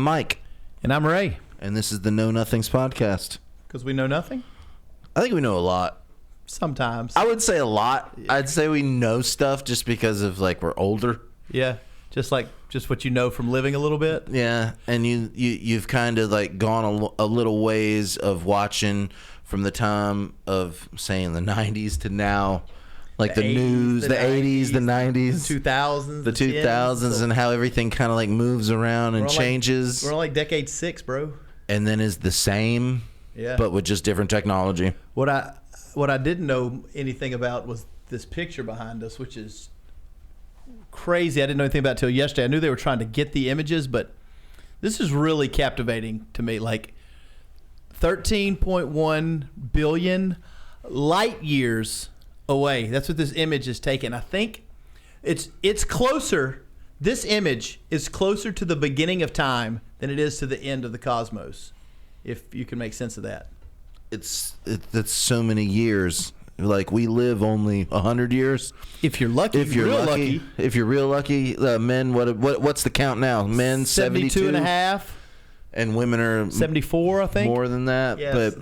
I'm Mike. And I'm Ray. And this is the Know Nothings podcast. Because we know nothing? I think we know a lot. Sometimes. I would say a lot. I'd say we know stuff just because of, like, we're older. Yeah. Just what you know from living a little bit. Yeah. And you've kind of, like, gone a little ways of watching from the time of, say, in the 90s to now. Like the news, the 80s, the 90s, the 2000s, the 2000s, and how everything kind of like moves around and changes. We're on like decade 6, bro. And then is the same, but with just different technology. What I didn't know anything about was this picture behind us, which is crazy. I didn't know anything about it until yesterday. I knew they were trying to get the images, but this is really captivating to me. Like 13.1 billion light years away. That's what this image is taking. I think it's closer. This image is closer to the beginning of time than it is to the end of the cosmos, if you can make sense of that. That's so many years. Like, we live only 100 years. If you're lucky. If you're lucky. If you're real lucky. Men, what's the count now? Men, 72 and a half. And women are 74, I think. More than that. Yes. But,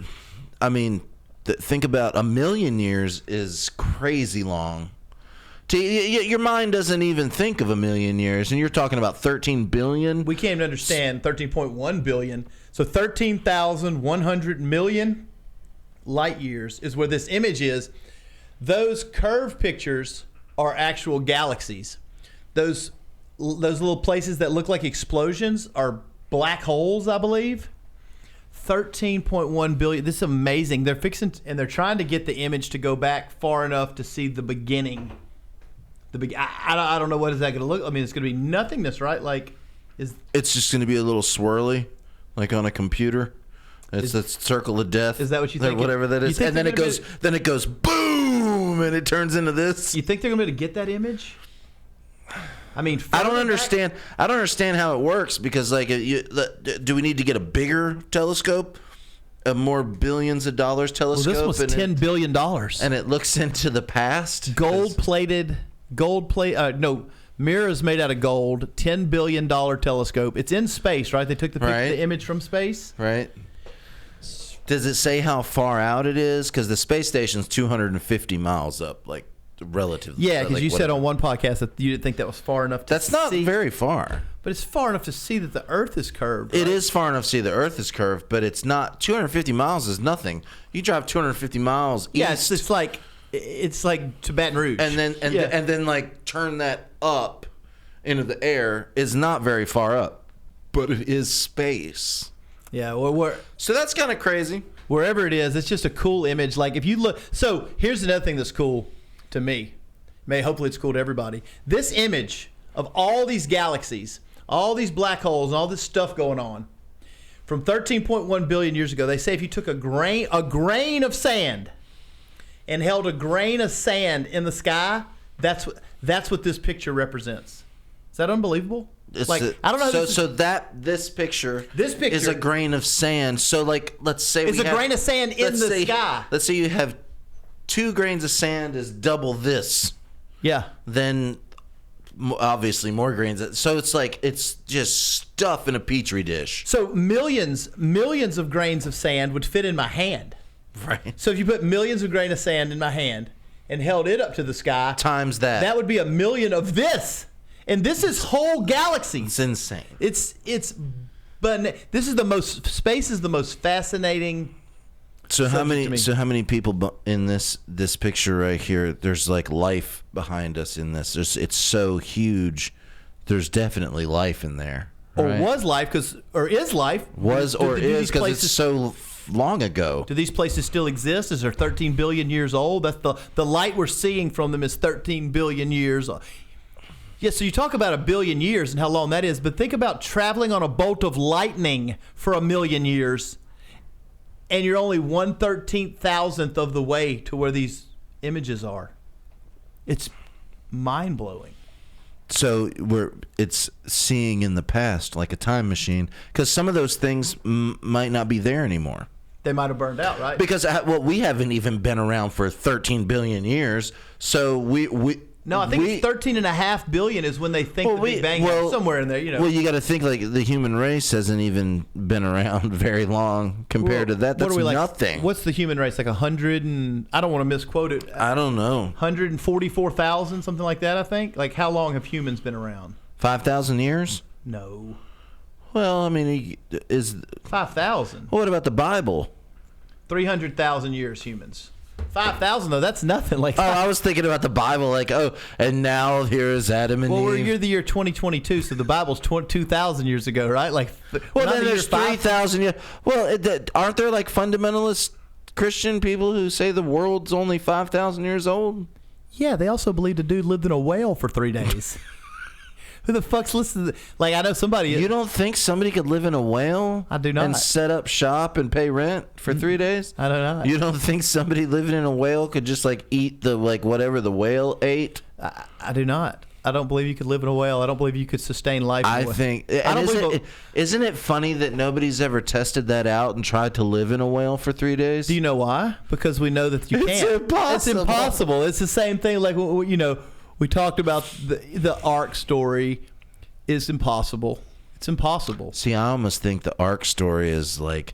I mean, think about 1 million years is crazy long. Your mind doesn't even think of 1 million years, and you're talking about 13 billion. We can't even understand 13.1 billion. So 13,100 million light years is where this image is. Those curved pictures are actual galaxies. Those little places that look like explosions are black holes, I believe. 13.1 billion. This is amazing. They're they're trying to get the image to go back far enough to see the beginning. I don't know what is that going to look. I mean, it's going to be nothingness, right? Like, it's just going to be a little swirly, like on a computer. It's a circle of death. Is that what you think? Whatever that is, and then it goes boom, and it turns into this. You think they're going to be able to get that image? I mean, I don't understand. I don't understand how it works, because, like, do we need to get a bigger telescope, a more billions of dollars telescope? Well, this was $10 billion, and it looks into the past. Mirrors made out of gold. $10 billion telescope. It's in space, right? They took the image from space, right? Does it say how far out it is? Because the space station's 250 miles up, like. Relatively. Yeah, because you said on one podcast that you didn't think that was far enough to see. That's not very far. But it's far enough to see that the Earth is curved. Right? It is far enough to see the Earth is curved, but it's not. 250 miles is nothing. You drive 250 miles east. Yeah, it's like to Baton Rouge. And then like turn that up into the air is not very far up, but it is space. Yeah, so that's kind of crazy. Wherever it is, it's just a cool image. Like, if you look. So here's another thing that's cool. To me, hopefully it's cool to everybody. This image of all these galaxies, all these black holes, and all this stuff going on from 13.1 billion years ago. They say if you took a grain of sand and held a grain of sand in the sky, that's what this picture represents. Is that unbelievable? I don't know. This picture is a grain of sand. So, like, let's say it's a grain of sand in the sky. Let's say you have 2 grains of sand is double this. Yeah. Then obviously more grains. So it's just stuff in a petri dish. So millions of grains of sand would fit in my hand. Right. So if you put millions of grains of sand in my hand and held it up to the sky, times that would be 1 million of this. And this is whole galaxies. It's insane. But space is the most fascinating. So how many people in this picture right here? There's like life behind us in this. It's so huge. There's definitely life in there. Right? Or was life because it's so long ago. Do these places still exist? Is there 13 billion years old? That's the light we're seeing from them is 13 billion years. Yeah, so you talk about 1 billion years and how long that is, but think about traveling on a bolt of lightning for 1 million years. And you're only 1/13,000th of the way to where these images are. It's mind-blowing. So it's seeing in the past like a time machine, because some of those things might not be there anymore. They might have burned out, right? Because we haven't even been around for 13 billion years. So No, I think it's 13.5 billion is when they think the Big Bang happened, somewhere in there. You know. Well, you got to think like the human race hasn't even been around very long compared to that. That's nothing. What's the human race? Like 100 and I don't want to misquote it. I don't know. 144,000, something like that. I think. Like how long have humans been around? 5,000 years? No. Well, I mean, is 5,000. What about the Bible? 300,000 years humans. 5,000 though, that's nothing. Like, I was thinking about the Bible, like, and now here is Adam and Eve. Well, you're the year 2022, so the Bible's 2,000 years ago, right? Like, well, then there's 3,000 years. Well, aren't there like fundamentalist Christian people who say the world's only 5,000 years old? Yeah, they also believe the dude lived in a whale for 3 days. Who the fuck's listening to like, I know somebody... You don't think somebody could live in a whale? I do not. And set up shop and pay rent for 3 days? I don't know. You don't think somebody living in a whale could just like eat the like whatever the whale ate? I do not. I don't believe you could live in a whale. I don't believe you could sustain life in a whale. I think... Isn't it funny that nobody's ever tested that out and tried to live in a whale for 3 days? Do you know why? Because we know that you can't. It's impossible. It's impossible. It's the same thing like, you know... We talked about the Ark story is impossible. It's impossible. See, I almost think the Ark story is like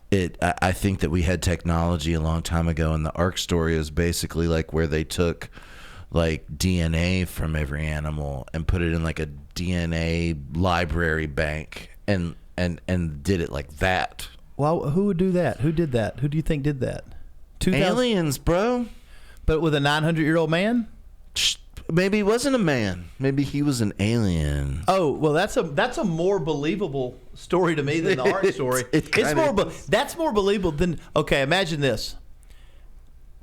it. I think that we had technology a long time ago, and the Ark story is basically like where they took like DNA from every animal and put it in like a DNA library bank and did it like that. Well, who would do that? Who did that? Who do you think did that? Aliens, bro. But with a 900-year-old man? Maybe he wasn't a man. Maybe he was an alien. Oh, well, that's a more believable story to me than the Ark story. That's more believable than... Okay, imagine this.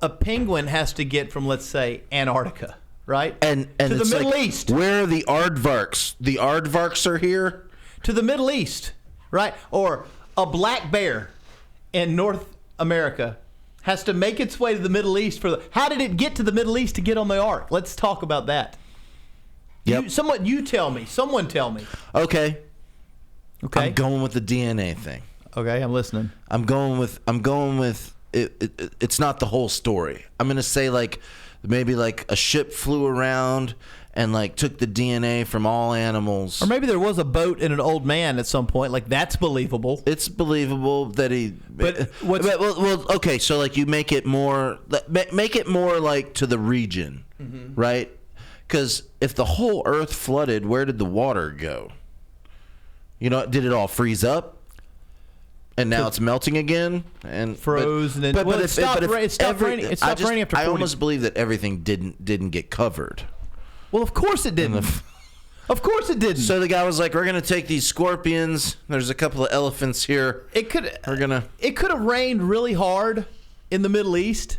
A penguin has to get from, let's say, Antarctica, right? And to the Middle East. Where are the aardvarks? The aardvarks are here? To the Middle East, right? Or a black bear in North America has to make its way to the Middle East how did it get to the Middle East to get on the Ark? Let's talk about that. Yep. You tell me. Someone tell me. Okay. I'm going with the DNA thing. Okay, I'm listening. I'm going with it. It's not the whole story. I'm going to say like maybe like a ship flew around and like took the DNA from all animals. Or maybe there was a boat and an old man at some point. Like that's believable. It's believable that he. Well, okay. So like you make it more like to the region, right? Because if the whole Earth flooded, where did the water go? You know, did it all freeze up? And now it's melting again and froze. It stopped raining after 40. I almost believe that everything didn't get covered. Well, of course it didn't. Of course it didn't. So the guy was like, "We're gonna take these scorpions. There's a couple of elephants here. It could have rained really hard in the Middle East,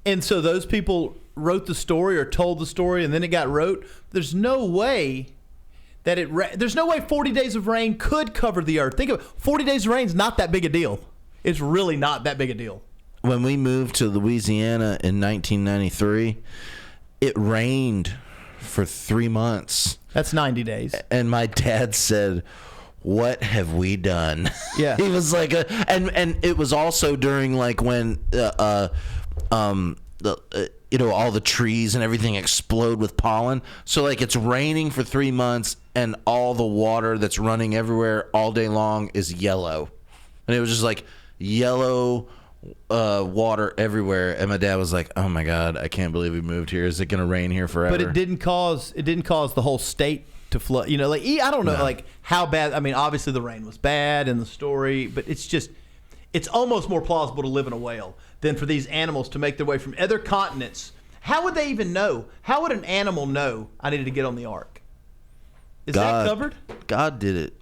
and so those people wrote the story or told the story, and then it got wrote. There's no way that there's no way 40 days of rain could cover the earth. Think of it. 40 days of rain is not that big a deal. It's really not that big a deal. When we moved to Louisiana in 1993, it rained for 3 months. That's 90 days. And my dad said, "What have we done?" Yeah. He was like, and it was also during like when all the trees and everything explode with pollen. So like it's raining for 3 months and all the water that's running everywhere all day long is yellow. And it was just like yellow water everywhere. And my dad was like, "Oh my God, I can't believe we moved here. Is it going to rain here forever?" But it didn't cause the whole state to flood. You know, like I don't know like how bad. I mean, obviously the rain was bad in the story, but it's almost more plausible to live in a whale than for these animals to make their way from other continents. How would they even know? How would an animal know I needed to get on the Ark? Is that covered? God did it.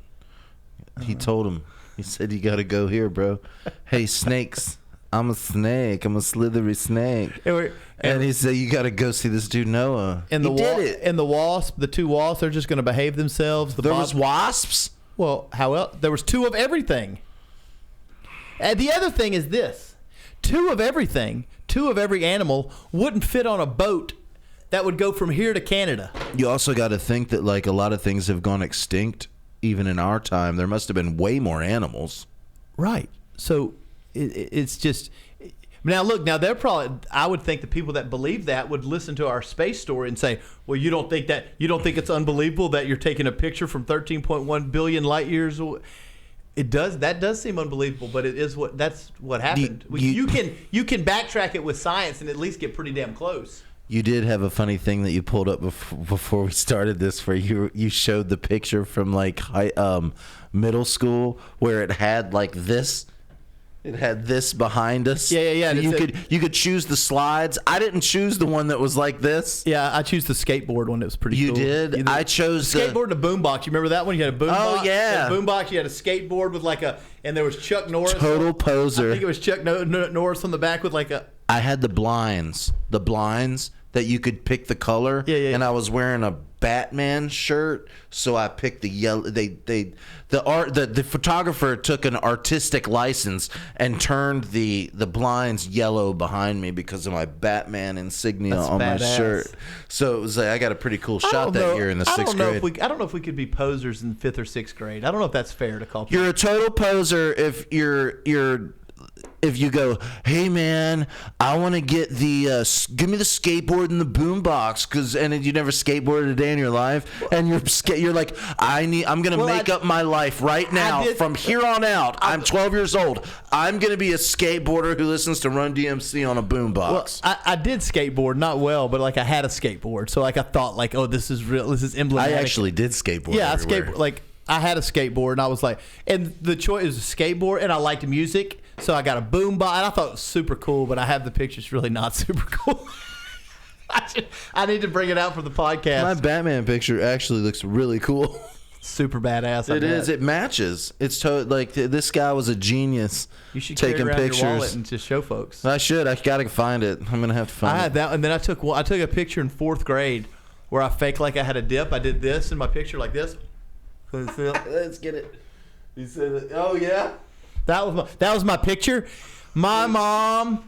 He told him. He said, "You got to go here, bro. Hey, snakes. I'm a snake. I'm a slithery snake." And he said, "You got to go see this dude Noah." And the wasp, the two wasps, they're just going to behave themselves. There was wasps? Well, how else? There was two of everything. And the other thing is this. Two of everything, two of every animal wouldn't fit on a boat that would go from here to Canada. You also got to think that like a lot of things have gone extinct even in our time. There must have been way more animals. Right. So it's just Now look, they're probably. I would think the people that believe that would listen to our space story and say, "Well, you don't think it's unbelievable that you're taking a picture from 13.1 billion light years away?" That does seem unbelievable, but that's what happened. You can backtrack it with science and at least get pretty damn close. You did have a funny thing that you pulled up before we started this, where you showed the picture from like middle school where it had like this. It had this behind us. Yeah. So you could choose the slides. I didn't choose the one that was like this. Yeah, I choose the skateboard one. That was pretty cool. You did? I chose the skateboard and a boombox. You remember that one? You had a boombox. Oh, yeah. You had a boombox. You had a skateboard with and there was Chuck Norris. Total poser. I think it was Chuck Norris on the back with like a. I had the blinds that you could pick the color. Yeah. And I was wearing a Batman shirt, so I picked the yellow. The photographer took an artistic license and turned the blinds yellow behind me because of my Batman insignia on my shirt. So it was like I got a pretty cool shot that year in the sixth grade. I don't know if we could be posers in 5th or 6th grade. I don't know if that's fair to call people. You're a total poser if if you go, hey man, I want to get give me the skateboard and the boombox, and you never skateboarded a day in your life, and you're like, I'm gonna make up my life right now from here on out. I'm 12 years old. I'm gonna be a skateboarder who listens to Run DMC on a boombox. Well, I did skateboard, not well, but like I had a skateboard, so like I thought like, oh, this is real. This is emblematic. I actually did skateboard. Yeah, I skateboard like. I had a skateboard, and I was like, and the choice was a skateboard, and I liked music, so I got a boombox, and I thought it was super cool, but I have the pictures really not super cool. I need to bring it out for the podcast. My Batman picture actually looks really cool. Super badass. It is. It matches. It's like this guy was a genius. You should taking carry around pictures. your wallet and just show folks. I should. I gotta find it. I'm gonna have to find it. I had that, and then I took a picture in 4th grade where I faked like I had a dip. I did this in my picture like this. Let's get it. You said it. Oh yeah. That was my picture. My mom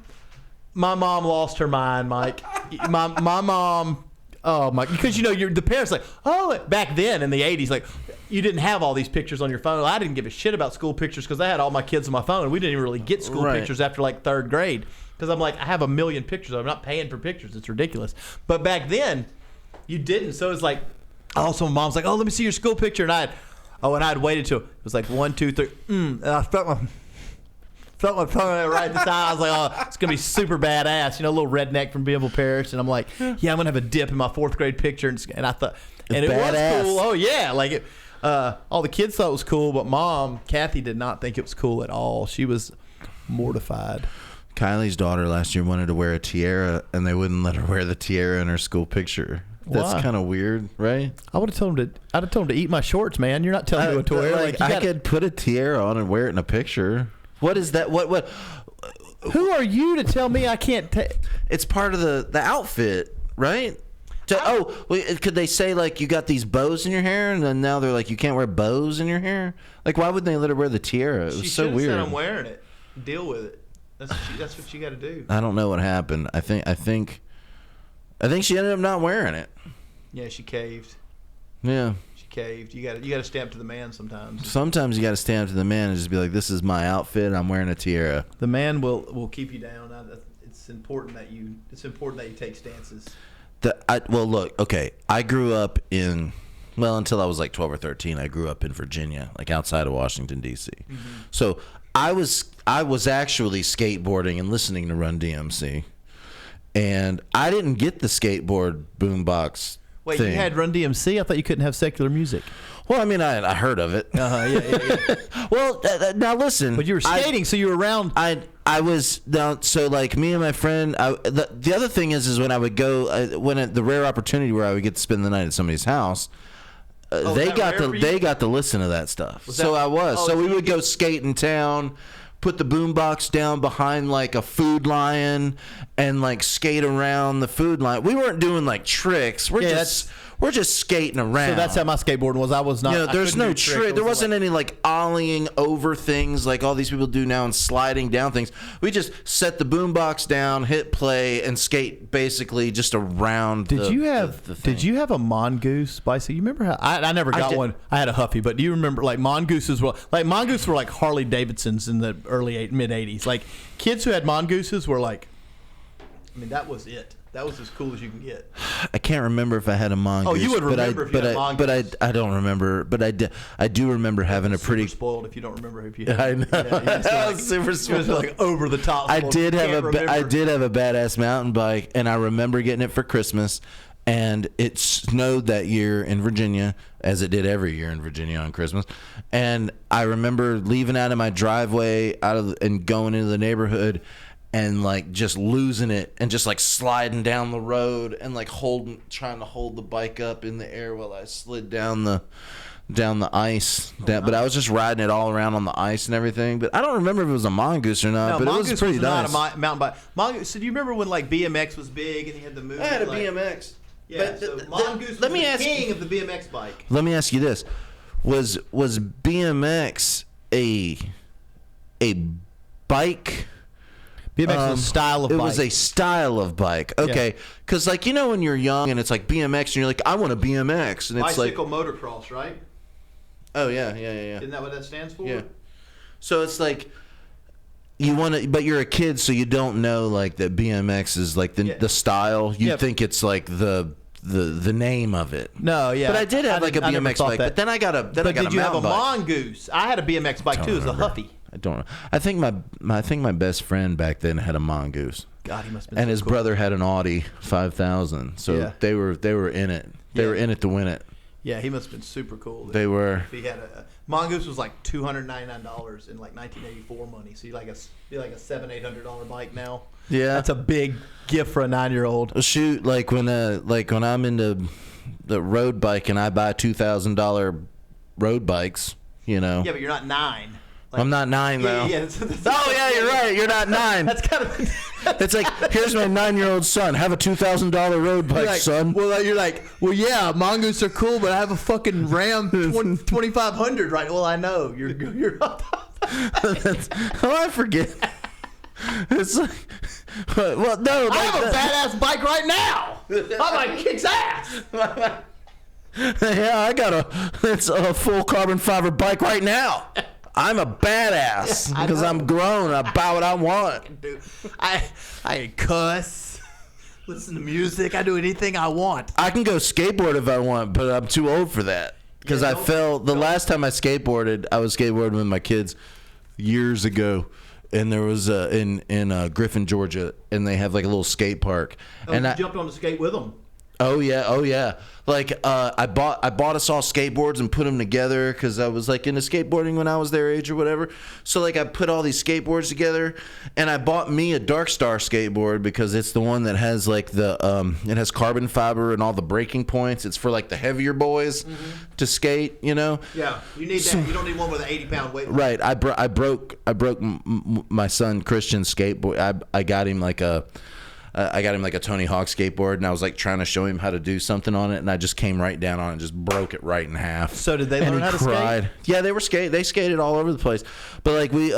lost her mind, Mike. My mom. Oh my! Because the parents like, oh, back then in the 80s, like you didn't have all these pictures on your phone. I didn't give a shit about school pictures because I had all my kids on my phone, and we didn't even really get school pictures after like 3rd grade. Because I'm like, I have a million pictures. I'm not paying for pictures. It's ridiculous. But back then, you didn't. So it's like. Also, my mom's like, "Oh, let me see your school picture," and I'd waited till it was like 1, 2, 3, and I felt my tongue right at the time. I was like, "Oh, it's gonna be super badass," a little redneck from Bienville Parish, and I'm like, "Yeah, I'm gonna have a dip in my 4th grade picture," and I thought, and it was cool. Oh yeah, like it. All the kids thought it was cool, but Mom, Kathy, did not think it was cool at all. She was mortified. Kylie's daughter last year wanted to wear a tiara, and they wouldn't let her wear the tiara in her school picture. That's kind of weird, right? I'd have told him to eat my shorts, man. You're not telling me what to wear. Like I could put a tiara on and wear it in a picture. What is that? What? Who are you to tell me I can't take? It's part of the outfit, right? Could they say like you got these bows in your hair, and then now they're like you can't wear bows in your hair? Like why wouldn't they let her wear the tiara? It was so weird. Said I'm wearing it. Deal with it. That's what you got to do. I don't know what happened. I think she ended up not wearing it. Yeah, she caved. Yeah. She caved. You got to stamp to the man sometimes. Sometimes you got to stand up to the man and just be like, "This is my outfit. I'm wearing a tiara." The man will keep you down. It's important that you take stances. Look, okay. I grew up until I was like 12 or 13. I grew up in Virginia, like outside of Washington D.C. Mm-hmm. So I was actually skateboarding and listening to Run DMC. And I didn't get the skateboard boombox Wait, thing. You had Run DMC? I thought you couldn't have secular music. Well, I mean, I heard of it. Yeah. Well, now listen. But you were skating, so you were around. I was down. So like me and my friend. The other thing is when I would go, the rare opportunity where I would get to spend the night at somebody's house. They got to listen to that stuff. So we would go skate in town. Put the boombox down behind like a Food Lion and like skate around the Food Lion. We weren't doing like tricks. We're we're just skating around. So that's how my skateboarding was. I was not. You know, there's no trick. There wasn't any like ollieing over things like all these people do now and sliding down things. We just set the boombox down, hit play, and skate basically just around. Did you have a mongoose bicycle? You remember how I never got one. I had a Huffy, but do you remember like mongooses were like Harley Davidsons in the mid 80s? Like kids who had mongooses were like, I mean, that was it. That was as cool as you can get. I can't remember if I had a mongoose. Oh, you would remember if you had a mongoose. But I don't remember. But I do remember having a pretty spoiled if you don't remember if you had. I know. I was super spoiled. It was like over the top. I did have a badass mountain bike, and I remember getting it for Christmas. And it snowed that year in Virginia, as it did every year in Virginia on Christmas. And I remember leaving out of my driveway and going into the neighborhood and like just losing it and just like sliding down the road and like trying to hold the bike up in the air while I slid down the ice. But I was just riding it all around on the ice and everything. But I don't remember if it was a mongoose or not. No, but mongoose it was pretty nice. Not a mountain bike. Mongoose. So do you remember when like BMX was big and he had the movie? I had a BMX. Yeah, but so mongoose was the king of the BMX bike. Let me ask you this: was BMX a bike? BMX was a style of bike. It was a style of bike. Okay. Because, like, you know when you're young and it's like BMX and you're like, I want a BMX. And it's bicycle motocross, right? Oh, yeah. Isn't that what that stands for? Yeah. So it's like you want to, but you're a kid, so you don't know, like, that BMX is, like, the style. You think it's, like, the name of it. No, yeah. But I did have, like, a BMX bike. But then I got a mountain bike. Did you have a mongoose? I had a BMX bike, too. It was a Huffy. I don't know. I think my best friend back then had a mongoose. God, he must have been. And his brother had an Audi 5000. So they were in it. They were in it to win it. Yeah, he must have been super cool. They were. He had a mongoose was like $299 in like 1984 money. So you like a $700-800 bike now. Yeah, that's a big gift for a 9-year-old. Shoot, like when I'm into the road bike and I buy $2,000 road bikes, you know. Yeah, but you're not 9. Like, I'm not 9 though. Yeah, you're right. You're not 9. That's kind of. It's like, here's my 9-year-old son. Have a $2,000 road bike, son. Well, you're like, well, yeah, mongoose are cool, but I have a fucking Ram 2500, right? Well, I know you're. I forget. It's like, well, no. I have a badass bike right now. My bike kicks ass. Yeah, it's a full carbon fiber bike right now. I'm a badass because I'm grown. I buy what I want. Dude, I cuss, listen to music. I do anything I want. I can go skateboard if I want, but I'm too old for that. Because I fell. The last time I was skateboarding with my kids years ago. And there was in Griffin, Georgia, and they have like a little skate park. And I jumped on the skate with them. Oh yeah. Like I bought us all skateboards and put them together because I was like into skateboarding when I was their age or whatever. So like I put all these skateboards together, and I bought me a Dark Star skateboard because it's the one that has like it has carbon fiber and all the breaking points. It's for like the heavier boys to skate, you know. Yeah, you need that. You don't need one with an 80-pound weight. Right. I broke my son Christian's skateboard. I got him like a Tony Hawk skateboard, and I was like trying to show him how to do something on it, and I just came right down on it and just broke it right in half. So did they learn how to skate? Yeah, they skated all over the place. But like we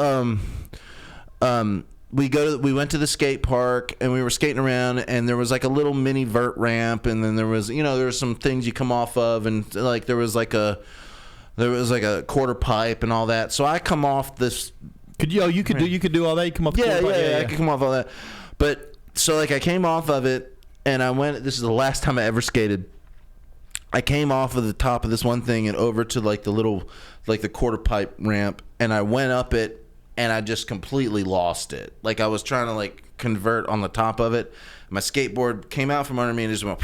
went to the skate park and we were skating around, and there was like a little mini vert ramp, and then there was some things you come off of, and like there was like a quarter pipe and all that. So I come off this. You could do all that. You come off. I could come off all that, but. So like I came off of it and I went. This is the last time I ever skated. I came off of the top of this one thing and over to like the little, like the quarter pipe ramp, and I went up it and I just completely lost it. Like I was trying to like convert on the top of it. My skateboard came out from under me and just went,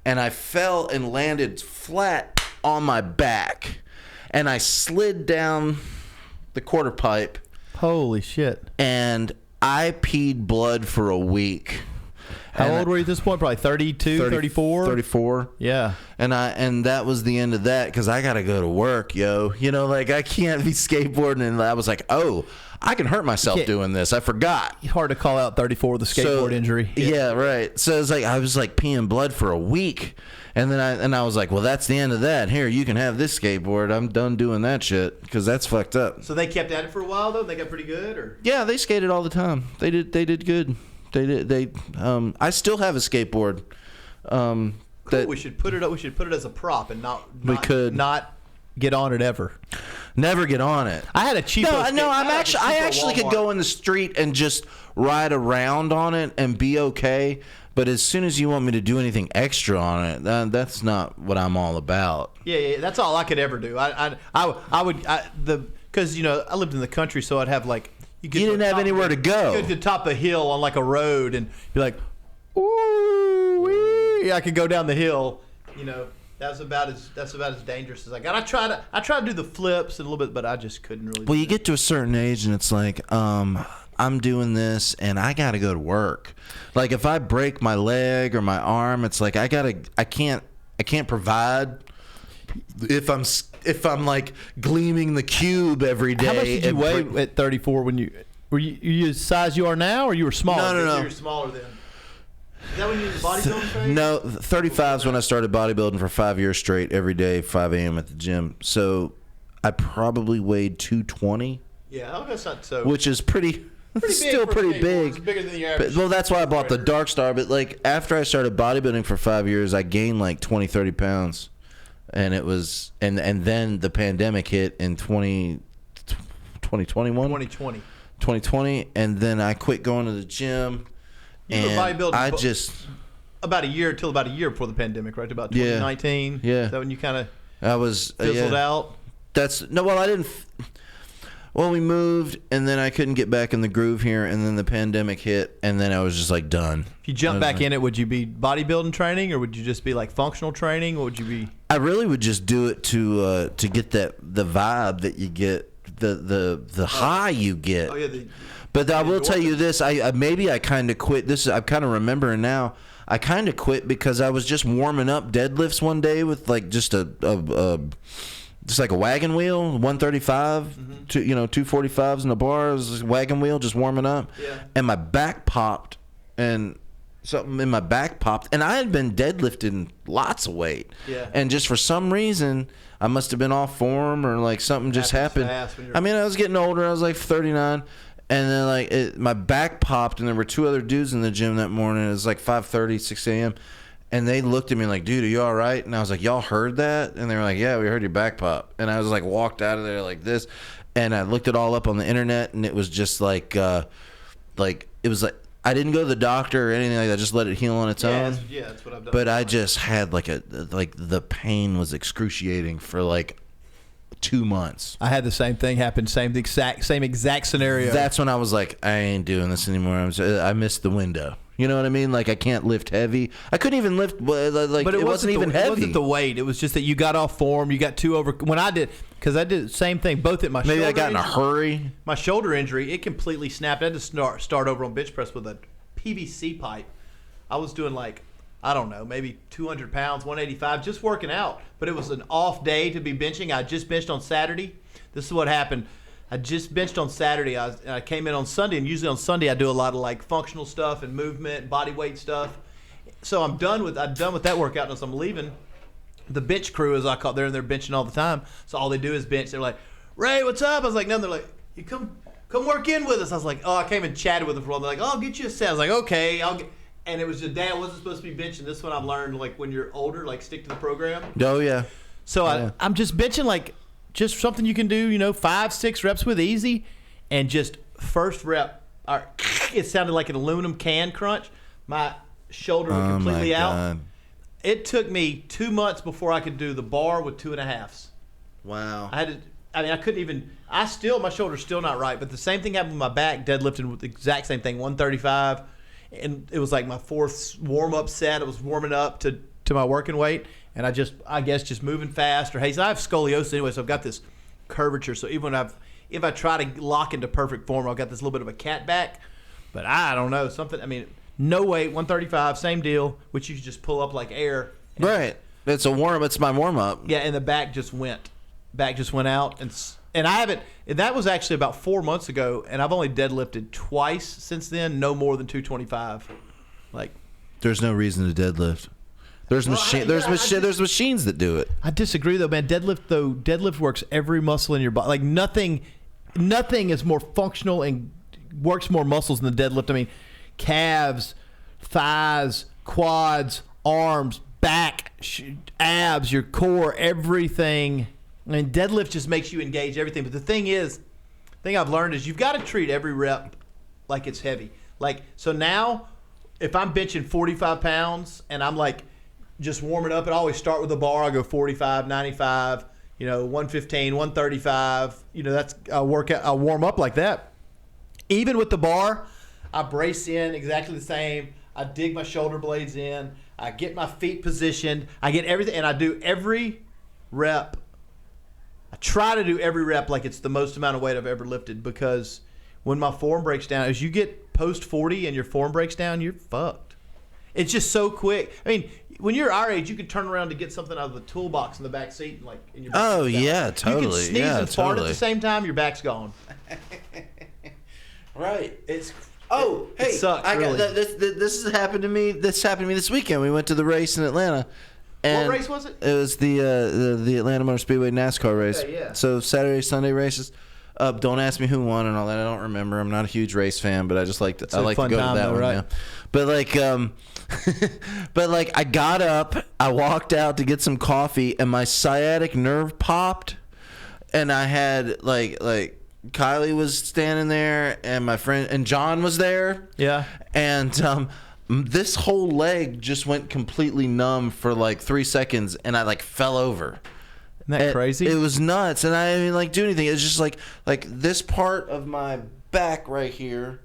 and I fell and landed flat on my back, and I slid down the quarter pipe. Holy shit! And I peed blood for a week. How old were you at this point? Probably 32, 34? 34. Yeah. And that was the end of that because I got to go to work, yo. You know, like I can't be skateboarding. And I was like, oh, I can hurt myself doing this. I forgot. It's hard to call out 34 with a skateboard injury. Yeah, right. So it was like I was like peeing blood for a week. And then I was like, well, that's the end of that. Here, you can have this skateboard. I'm done doing that shit because that's fucked up. So they kept at it for a while though. They got pretty good, or yeah, they skated all the time. They did good. I still have a skateboard. Cool. We should put it up. We should put it as a prop and not get on it ever. Never get on it. I had a cheap. I actually could go in the street and just ride around on it and be okay. But as soon as you want me to do anything extra on it, that's not what I'm all about. Yeah, that's all I could ever do. Because I lived in the country, so I'd have like you didn't have anywhere to go. You go to the top of a hill on like a road and be like, ooh, wee. I could go down the hill. That's about as dangerous as I got. I tried to do the flips and a little bit, but I just couldn't really. Well, you get to a certain age and it's like, I'm doing this and I got to go to work. Like if I break my leg or my arm, it's like I can't provide if I'm like gleaming the cube every day. How much did you weigh at 34 when were you the size you are now, or you were smaller? No. You were smaller then. Is that when you were bodybuilding training? No, 35 is when I started bodybuilding for 5 years straight, every day, 5 a.m. at the gym. So I probably weighed 220. Yeah, that's not so. Which is pretty still pretty big. It's bigger than the average. Well, that's why I bought the Dark Star. But like after I started bodybuilding for 5 years, I gained like 20, 30 pounds. And it was, and then the pandemic hit in 2021? 2020. And then I quit going to the gym. You were bodybuilding about a year before the pandemic, right? About 2019. Yeah. Is that when you kind of fizzled out? I didn't. Well, we moved, and then I couldn't get back in the groove here, and then the pandemic hit, and then I was just like done. If you jump back in it, would you be bodybuilding training, or would you just be like functional training? What would you be? I really would just do it to get the vibe that you get, the high you get. Oh yeah. But I will tell you this: I kind of quit. I'm kind of remembering now. I kind of quit because I was just warming up deadlifts one day with like just just like a wagon wheel, 135, 245s in the bars, wagon wheel, just warming up. Yeah. And my back popped, and something in my back popped, and I had been deadlifting lots of weight. Yeah. And just for some reason, I must have been off form or like something just happened. I mean, I was getting older. I was like 39. And then like my back popped, and there were two other dudes in the gym that morning. It was like 5:30, 6 a.m. And they looked at me like, dude, are you all right? And I was like, y'all heard that? And they were like, yeah, we heard your back pop. And I was like, walked out of there like this. And I looked it all up on the internet, and it was just like it was like, I didn't go to the doctor or anything like that. Just let it heal on its own. That's what I've done. But I just had the pain was excruciating for like 2 months. I had the same thing happen, same exact scenario. That's when I was like, I ain't doing this anymore. I missed the window. You know what I mean? Like I can't lift heavy. I couldn't even lift. Like but it wasn't even heavy. It wasn't the weight. It was just that you got off form. You got too over. When I did, because I did the same thing. Both at my maybe shoulder I got in a hurry. My shoulder injury, it completely snapped. I had to start over on bench press with a PVC pipe. I was doing like, I don't know, maybe 200 pounds, 185, just working out. But it was an off day to be benching. I just benched on Saturday. This is what happened. I just benched on Saturday. I came in on Sunday, and usually on Sunday I do a lot of like functional stuff and movement and body weight stuff. So I'm done with that workout, and so I'm leaving. The bench crew, as I call it, they're in there benching all the time. So all they do is bench. They're like, Ray, what's up? I was like, no. They're like, you come work in with us. I was like, oh, I came and chatted with them for a while. They're like, oh, I'll get you a set. I was like, okay, and it was just, Dad, I wasn't supposed to be benching. This one I've learned, like when you're older, like stick to the program. Oh yeah. So I'm just benching like. Just something you can do, 5-6 reps with easy, and just first rep, it sounded like an aluminum can crunch. My shoulder was completely out. It took me 2 months before I could do the bar with 2.5s. Wow. I couldn't even. My shoulder's still not right. But the same thing happened with my back, deadlifting with the exact same thing, 135, and it was like my fourth warm up set. It was warming up to my working weight. And I guess just moving fast or I have scoliosis anyway, so I've got this curvature. So even if I try to lock into perfect form, I've got this little bit of a cat back. But I don't know, no weight, 135, same deal, which you just pull up like air. Right. It's my warm up. Yeah, and the back just went out, and I haven't. And that was actually about 4 months ago, and I've only deadlifted twice since then, no more than 225. Like, there's no reason to deadlift. There's machines that do it. I disagree though, man. Deadlift works every muscle in your body. Like nothing is more functional and works more muscles than the deadlift. I mean, calves, thighs, quads, arms, back, abs, your core, everything. I mean, deadlift just makes you engage everything. But the thing I've learned is you've got to treat every rep like it's heavy. Like, so now if I'm benching 45 pounds and I'm like just warming up, and I always start with a bar. I go 45, 95, 115, 135. I'll warm up like that. Even with the bar, I brace in exactly the same. I dig my shoulder blades in. I get my feet positioned. I get everything, and I do every rep. I try to do every rep like it's the most amount of weight I've ever lifted, because when my form breaks down, as you get post 40 and your form breaks down, you're fucked. It's just so quick. I mean, when you're our age, you can turn around to get something out of the toolbox in the back seat and in your back. Oh yeah, totally. You can sneeze and fart at the same time. Your back's gone. Right. It's hey, it sucks, really. This has happened to me. This happened to me this weekend. We went to the race in Atlanta. And what race was it? It was the Atlanta Motor Speedway NASCAR race. Yeah. So Saturday, Sunday races. Don't ask me who won and all that. I don't remember. I'm not a huge race fan, but I just like to go to that one. Right? Yeah. But I got up, I walked out to get some coffee, and my sciatic nerve popped, and I had like Kylie was standing there, and my friend and John was there. Yeah. And this whole leg just went completely numb for like 3 seconds, and I fell over. Isn't that crazy? It was nuts, and I didn't do anything. It was just like this part of my back right here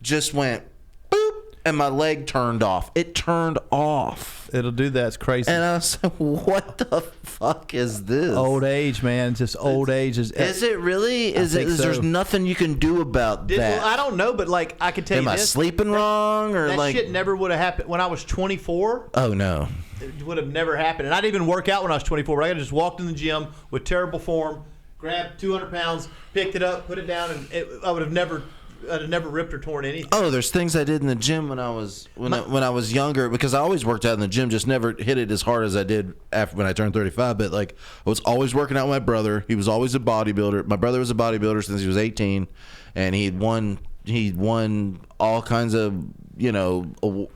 just went boop, and my leg turned off. It turned off. It'll do that. It's crazy. And I was like, what the fuck is this? Old age, man. Just old age. Is it really? There's nothing you can do about that? Well, I don't know, but I can tell you this. Am I sleeping wrong? Or that shit never would have happened when I was 24. Oh, no. It would have never happened. And I didn't even work out when I was 24. I just walked in the gym with terrible form, grabbed 200 pounds, picked it up, put it down, and I'd have never ripped or torn anything. Oh, there's things I did in the gym when I was younger, because I always worked out in the gym, just never hit it as hard as I did after when I turned 35. But I was always working out with my brother. He was always a bodybuilder. My brother was a bodybuilder since he was 18, and he'd won all kinds of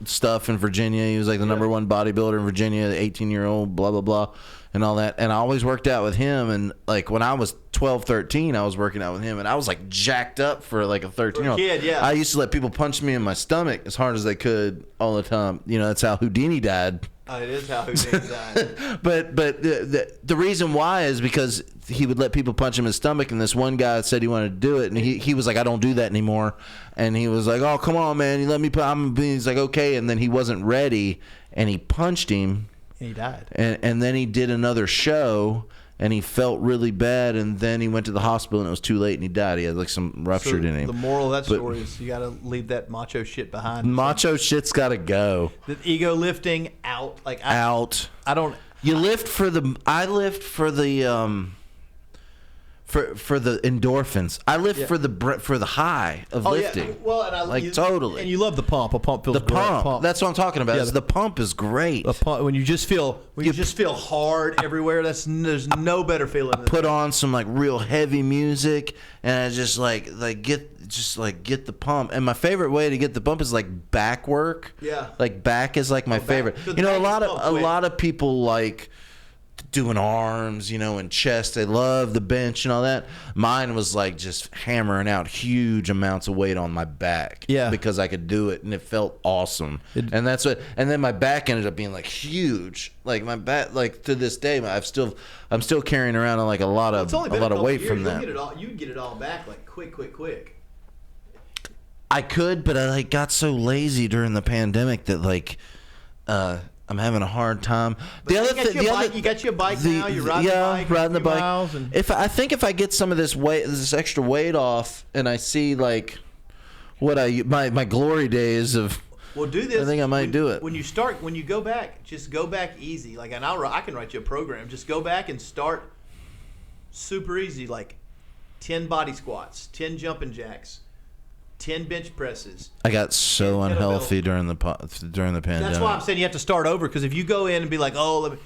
stuff in Virginia. He was the number one bodybuilder in Virginia, the 18-year-old, blah blah blah, and all that. And I always worked out with him. And when I was 12, 13, I was working out with him, and I was jacked up for a 13-year-old kid. Yeah, I used to let people punch me in my stomach as hard as they could all the time. That's how Houdini died. It is how Houdini died. but the reason why is because he would let people punch him in his stomach, and this one guy said he wanted to do it, and he was like, I don't do that anymore. And he was like, oh, come on, man, you let me he's like, okay. And then he wasn't ready, and he punched him, and he died. And then he did another show, and he felt really bad, and then he went to the hospital, and it was too late, and he died. He had some ruptured in him. The moral of that story is you got to leave that macho shit behind. Macho shit's got to go. The ego lifting out. Out. I don't. You lift for the. I lift for the. For the endorphins, I lift for the high of lifting. Yeah. Well, and totally. And you love the pump. A pump feels the great. Pump. That's what I'm talking about. Yeah, the pump is great. The pump, when you just feel hard everywhere. There's no better feeling. I put on some real heavy music, and I just get the pump. And my favorite way to get the pump is back work. Yeah. Back is my favorite. A lot of people doing arms, and chest. They love the bench and all that. Mine was just hammering out huge amounts of weight on my back. Yeah. Because I could do it, and it felt awesome. And then my back ended up being huge. My back, to this day, I'm still carrying around a lot of weight from that. You'd get it all back quick. I could, but I got so lazy during the pandemic that I'm having a hard time. You got your bike now. You're riding the bike. Miles and if I get some of this extra weight off, and I see my glory days of. Well, do this. I think I might do it. When you go back, just go back easy. And I can write you a program. Just go back and start super easy, 10 body squats, 10 jumping jacks, 10 bench presses. I got so unhealthy during the pandemic. That's why I'm saying you have to start over, because if you go in and be like, oh,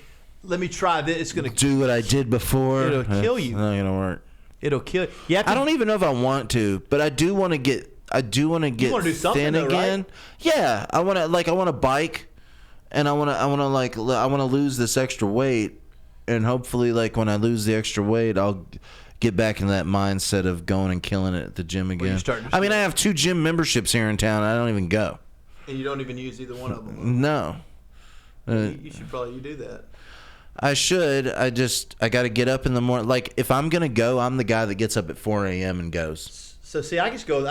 let me try this, it's going to do what I did before. It'll kill you. Not going to work. It'll kill you. I don't even know if I want to, but I do want to get. You want to do thin though, again. Right? Yeah, I want to bike, and I want to lose this extra weight, and hopefully like when I lose the extra weight, I'll get back in that mindset of going and killing it at the gym again. I mean, I have 2 gym memberships here in town. I don't even go. And you don't even use either one of them. No. You should probably do that. I should. I got to get up in the morning. Like, if I'm going to go, I'm the guy that gets up at 4 a.m. and goes. So, see, I just go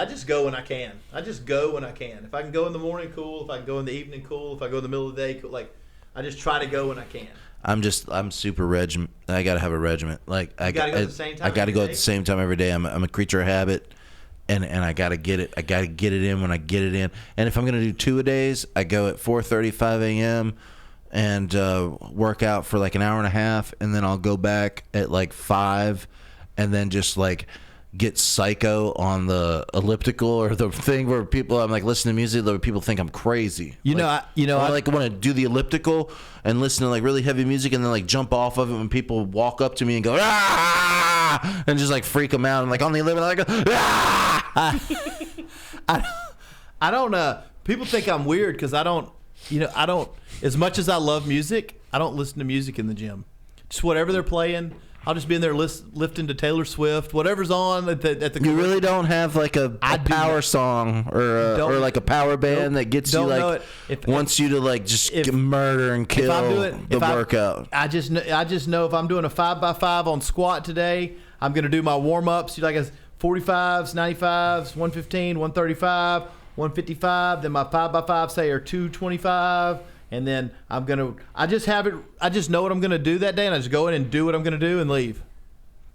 when I can. I just go when I can. If I can go in the morning, cool. If I can go in the evening, cool. If I go in the middle of the day, cool. Like, I just try to go when I can. I'm super regiment. I got to have a regiment. Like, I got to go at the same time. I got to go at the same time every day. I'm a creature of habit. And I got to get it. I got to get it in when I get it in. And if I'm going to do 2-a-days, I go at 4:35 a.m. and work out for like an hour and a half, and then I'll go back at like 5, and then just like get psycho on the elliptical or the thing where I'm like listening to music where people think I'm crazy. I like want to do the elliptical and listen to like really heavy music, and then like jump off of it when people walk up to me and go ah, and just like freak them out. And like on the elliptical, I go ah. I don't. People think I'm weird because I don't. As much as I love music, I don't listen to music in the gym. Just whatever they're playing, I'll just be in there lifting to Taylor Swift, whatever's on at the. You really don't have like a power song or like a power band that gets you like wants you to like just murder and kill the workout. I just know if I'm doing a 5x5 on squat today, I'm gonna do my warm ups. Like 45s, 95s, 115, 135, 155. Then my 5x5 say are 225. And then I just know what I'm going to do that day, and I just go in and do what I'm going to do and leave.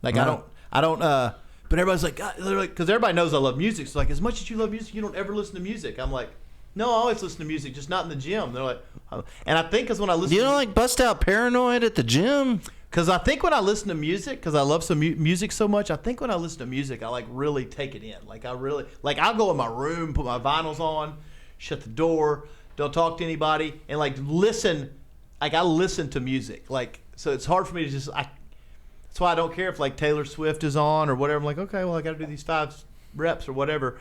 Like, I don't, but everybody's like, because everybody knows I love music. So like, as much as you love music, you don't ever listen to music. I'm like, no, I always listen to music, just not in the gym. They're like, and I think because when I listen, you don't like bust out Paranoid at the gym? Because I think when I listen to music, because I love some music so much, I think when I listen to music, I like really take it in. Like I'll go in my room, put my vinyls on, shut the door, don't talk to anybody, and like listen. Like I listen to music. Like, so it's hard for me to just. That's why I don't care if like Taylor Swift is on or whatever. I'm like, okay, well I got to do these 5 reps or whatever,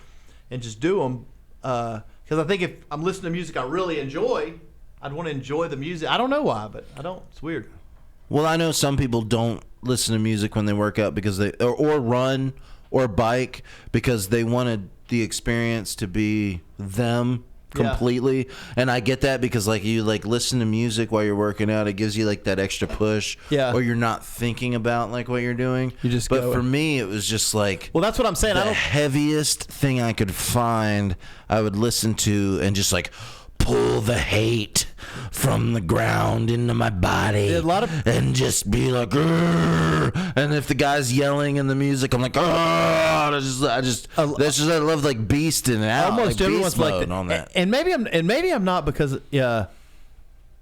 and just do them. Because I think if I'm listening to music I really enjoy, I'd want to enjoy the music. I don't know why, but I don't. It's weird. Well, I know some people don't listen to music when they work out because they or run or bike because they wanted the experience to be them completely. And I get that because like you like listen to music while you're working out, it gives you like that extra push. Or you're not thinking about like what you're doing. But for me it was just like, well, that's what I'm saying. The heaviest thing I could find I would listen to and just like pull the hate from the ground into my body and just be like Grr! And if the guy's yelling in the music, I'm like, oh, I love like beasting out. Almost like everyone's like that. On that. And maybe I'm not because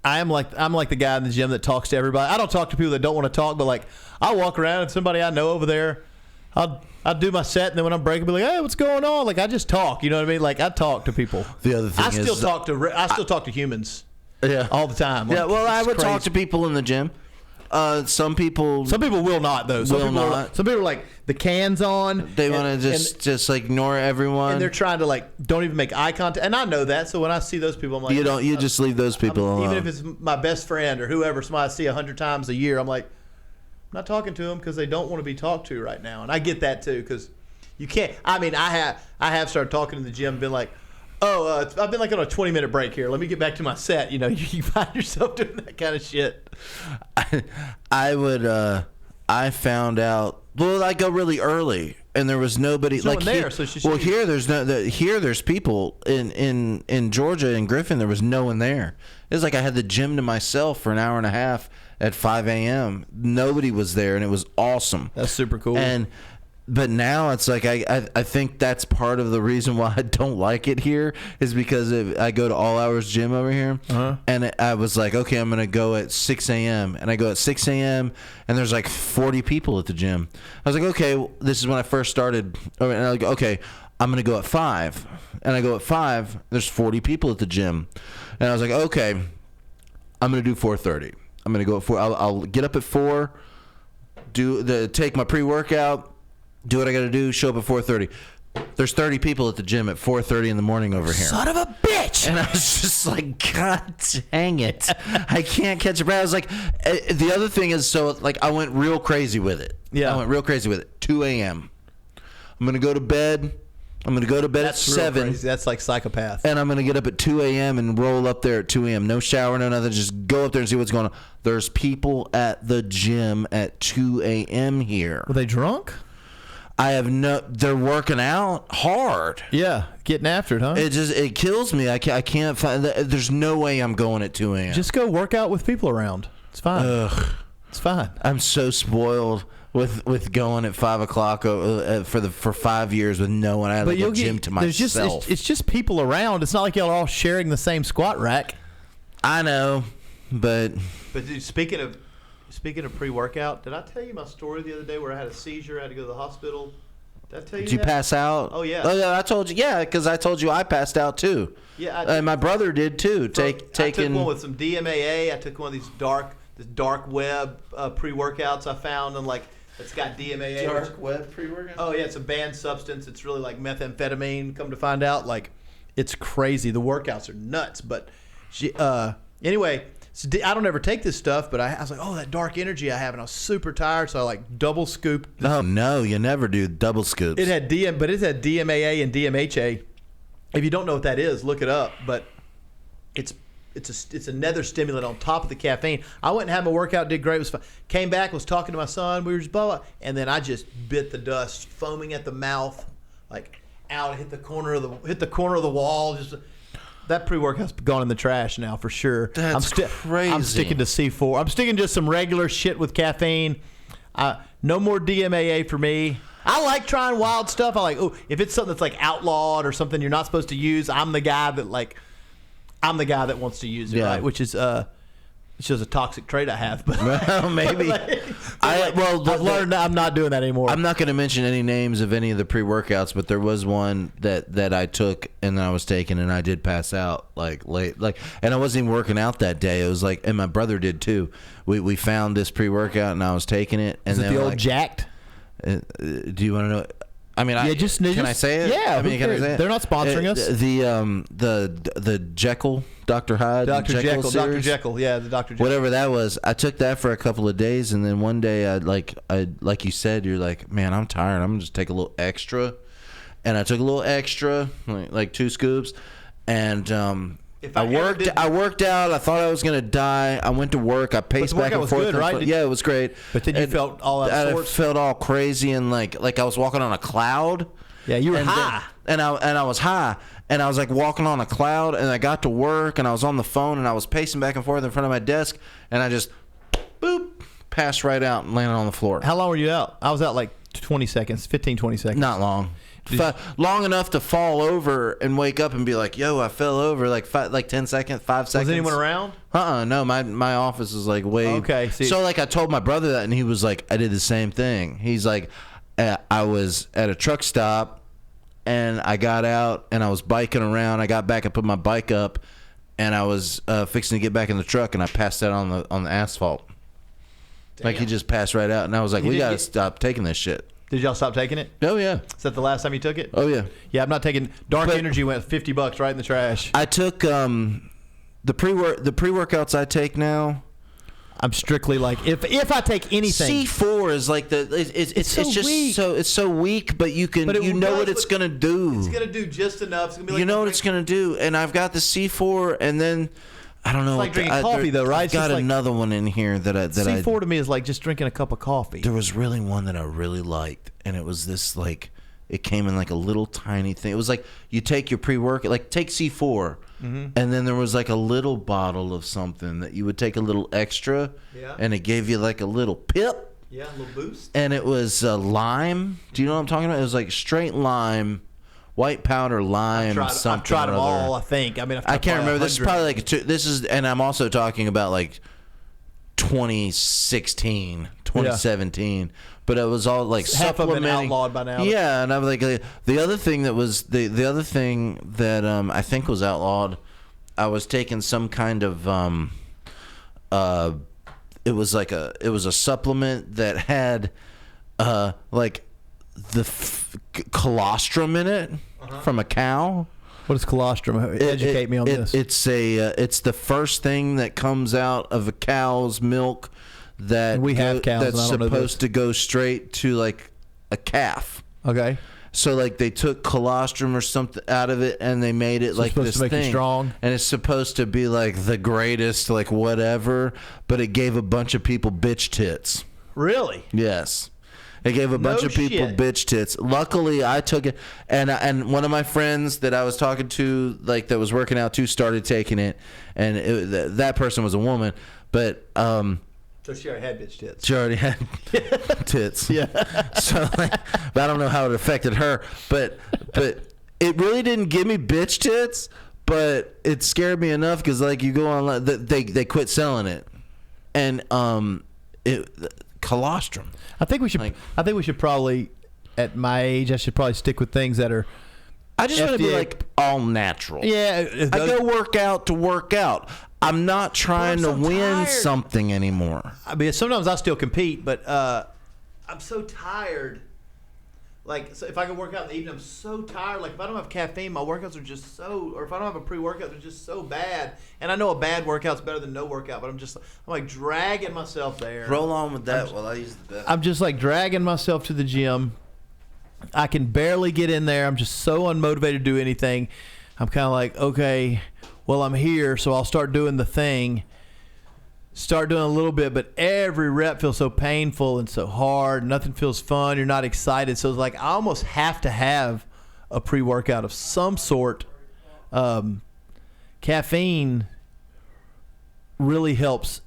I'm like the guy in the gym that talks to everybody. I don't talk to people that don't want to talk, but like I walk around and somebody I know over there, I'll do my set, and then when I'm breaking, I'll be like, hey, what's going on? Like I just talk, you know what I mean? Like I talk to people. The other thing I still talk to humans. Yeah, all the time. Like, well, I would talk to people in the gym. Some people will not though. Some people are like the cans on. They want to just like ignore everyone, and they're trying to like don't even make eye contact. And I know that, so when I see those people, I'm like, you just leave those people alone. Even if it's my best friend or whoever, somebody I see 100 times a year, I'm like, I'm not talking to them because they don't want to be talked to right now. And I get that too because you can't. I mean, I have started talking in the gym, been like, oh, I've been like on a 20-minute break here. Let me get back to my set. You know, you find yourself doing that kind of shit. I found out. Well, I go really early, and there was nobody. There's no one there, so here there's people in Georgia in Griffin. There was no one there. It was like I had the gym to myself for an hour and a half at 5 a.m. Nobody was there, and it was awesome. That's super cool. But now it's like I think that's part of the reason why I don't like it here is because I go to All Hours Gym over here, and I was like, okay, I'm gonna go at 6 a.m. and I go at 6 a.m. and there's like 40 people at the gym. I was like, okay, this is when I first started, and I was like, okay, I'm going to go at 5. And I go at 5, there's 40 people at the gym. And I was like, okay, I'm going to do 4:30. I'm going to go at 4. I'll get up at 4, take my pre-workout, do what I got to do, show up at 4:30. There's 30 people at the gym at 4:30 in the morning over here. Son of a bitch! And I was just like, God dang it. I can't catch a breath. I was like, the other thing is, so like I went real crazy with it. Yeah. I went real crazy with it. 2 a.m. I'm going to go to bed. I'm going to go to bed at 7. Crazy. That's like psychopath. And I'm going to get up at 2 a.m. and roll up there at 2 a.m. No shower, no nothing. Just go up there and see what's going on. There's people at the gym at 2 a.m. here. Were they drunk? They're working out hard. Yeah, getting after it, huh? It kills me. I can't find, there's no way I'm going at 2 a.m. Just go work out with people around. It's fine. Ugh. It's fine. I'm so spoiled with going at 5 o'clock for 5 years with no one. I had like a gym to myself. It's just people around. It's not like y'all are all sharing the same squat rack. I know, but dude, speaking of pre-workout, did I tell you my story the other day where I had a seizure? I had to go to the hospital. Did I tell you? Did you pass out? Oh yeah. Oh yeah, I told you. Yeah, because I told you I passed out too. Yeah, and my brother did too. I took one with some DMAA. I took one of these dark web pre-workouts I found, and like it's got DMAA. Dark web pre-workout. Oh yeah, it's a banned substance. It's really like methamphetamine. Come to find out, like it's crazy. The workouts are nuts. But anyway. So I don't ever take this stuff, but I was like, oh, that dark energy I have, and I was super tired, so I like double scooped. No, you never do double scoops. It had DMAA and DMHA. If you don't know what that is, look it up. But it's another stimulant on top of the caffeine. I went and had my workout, did great, was fine. Came back, was talking to my son, we were just blah, blah, and then I just bit the dust, foaming at the mouth, like out, hit the corner of the wall, just. That pre-workout's gone in the trash now for sure. That's crazy. I'm sticking to C4. I'm sticking to some regular shit with caffeine. No more DMAA for me. I like trying wild stuff. I like, if it's something that's like outlawed or something you're not supposed to use, I'm the guy that wants to use it, yeah. Right? Which is it's just a toxic trait I have. But well, maybe. I've learned that I'm not doing that anymore. I'm not going to mention any names of any of the pre-workouts, but there was one that I took and I was taking, and I did pass out like late, and I wasn't even working out that day. It was like, and my brother did too. We found this pre-workout and I was taking it, and is it the old Jacked? Do you want to know? I mean, can I say it? Yeah, I mean, can I say it? They're not sponsoring us. The Jekyll, Dr. Hyde, Dr. Jekyll, yeah, the Dr. Jekyll. Whatever that was, I took that for a couple of days, and then one day I like you said, you're like, man, I'm tired. I'm gonna just take a little extra, and I took a little extra, like 2 scoops, and I worked out. I thought I was gonna die. I went to work. I paced back and forth. Good, right? Yeah, it was great. But then you felt all out of sorts. I felt all crazy and like I was walking on a cloud. Yeah, you were high. And I was high, and I was like walking on a cloud. And I got to work, and I was on the phone, and I was pacing back and forth in front of my desk, and I just boop passed right out and landed on the floor. How long were you out? I was out like 20 seconds, 15, 20 seconds. Not long. Long enough to fall over and wake up and be like, yo, I fell over, like 10 seconds, 5 seconds. Was anyone around? No, my office is like way. Okay. So like I told my brother that, and he was like, I did the same thing. He's like, I was at a truck stop, and I got out and I was biking around. I got back and put my bike up, and I was fixing to get back in the truck, and I passed out on the asphalt. Damn. Like he just passed right out, and I was like, we gotta stop taking this shit. Did y'all stop taking it? Oh yeah. Is that the last time you took it? Oh yeah. Yeah, I'm not taking. Dark Energy went $50 right in the trash. I took the pre-workouts I take now. I'm strictly like if I take anything. C4 is like it's just weak. It's so weak, but you know what it's gonna do. It's gonna do just enough. It's gonna be like you know what it's gonna do, and I've got the C4, and then. I don't know. It's like drinking coffee, though, right? I've got another one in here that C4 to me is like just drinking a cup of coffee. There was really one that I really liked, and it was this like it came in like a little tiny thing. It was like you take your pre-workout, like take C4, and then there was like a little bottle of something that you would take a little extra, and it gave you like a little pip. Yeah, a little boost. And it was lime. Do you know what I'm talking about? It was like straight lime. White powder, lime, something. I've tried them all, I think. I mean, I can't remember. This is probably like and I'm also talking about like 2016, 2017. but it was all like half of it outlawed by now. Yeah, and I was like, the other thing that was the other thing that I think was outlawed. I was taking some kind of it was a supplement that had like the colostrum in it from a cow. What is colostrum? Educate me on this. It's the first thing that comes out of a cow's milk that we have cows. That's supposed to go straight to like a calf. Okay. So like they took colostrum or something out of it and they made it like this thing. It strong. And it's supposed to be like the greatest, like whatever, but it gave a bunch of people bitch tits. Really? Yes. It gave a bunch of people bitch tits. Luckily, I took it, and one of my friends that I was talking to, like that was working out too, started taking it, and that person was a woman, but so she already had bitch tits. She already had tits. Yeah. So, like, but I don't know how it affected her, but it really didn't give me bitch tits, but it scared me enough because like you go online, they quit selling it, and colostrum. I think we should probably, at my age, I should probably stick with things that are. I just want to be like all natural. Yeah, I go work out to work out. I'm not trying to win something anymore. I mean, sometimes I still compete, but I'm so tired. Like, so if I can work out in the evening, I'm so tired. Like, if I don't have caffeine, my workouts are just so. Or if I don't have a pre-workout, they're just so bad. And I know a bad workout's better than no workout, but I'm like dragging myself there. Roll on with that while I use the best. I'm just like dragging myself to the gym. I can barely get in there. I'm just so unmotivated to do anything. I'm kind of like, okay, well, I'm here, so I'll start doing the thing. Start doing a little bit, but every rep feels so painful and so hard. Nothing feels fun. You're not excited. So it's like I almost have to have a pre-workout of some sort. Caffeine really helps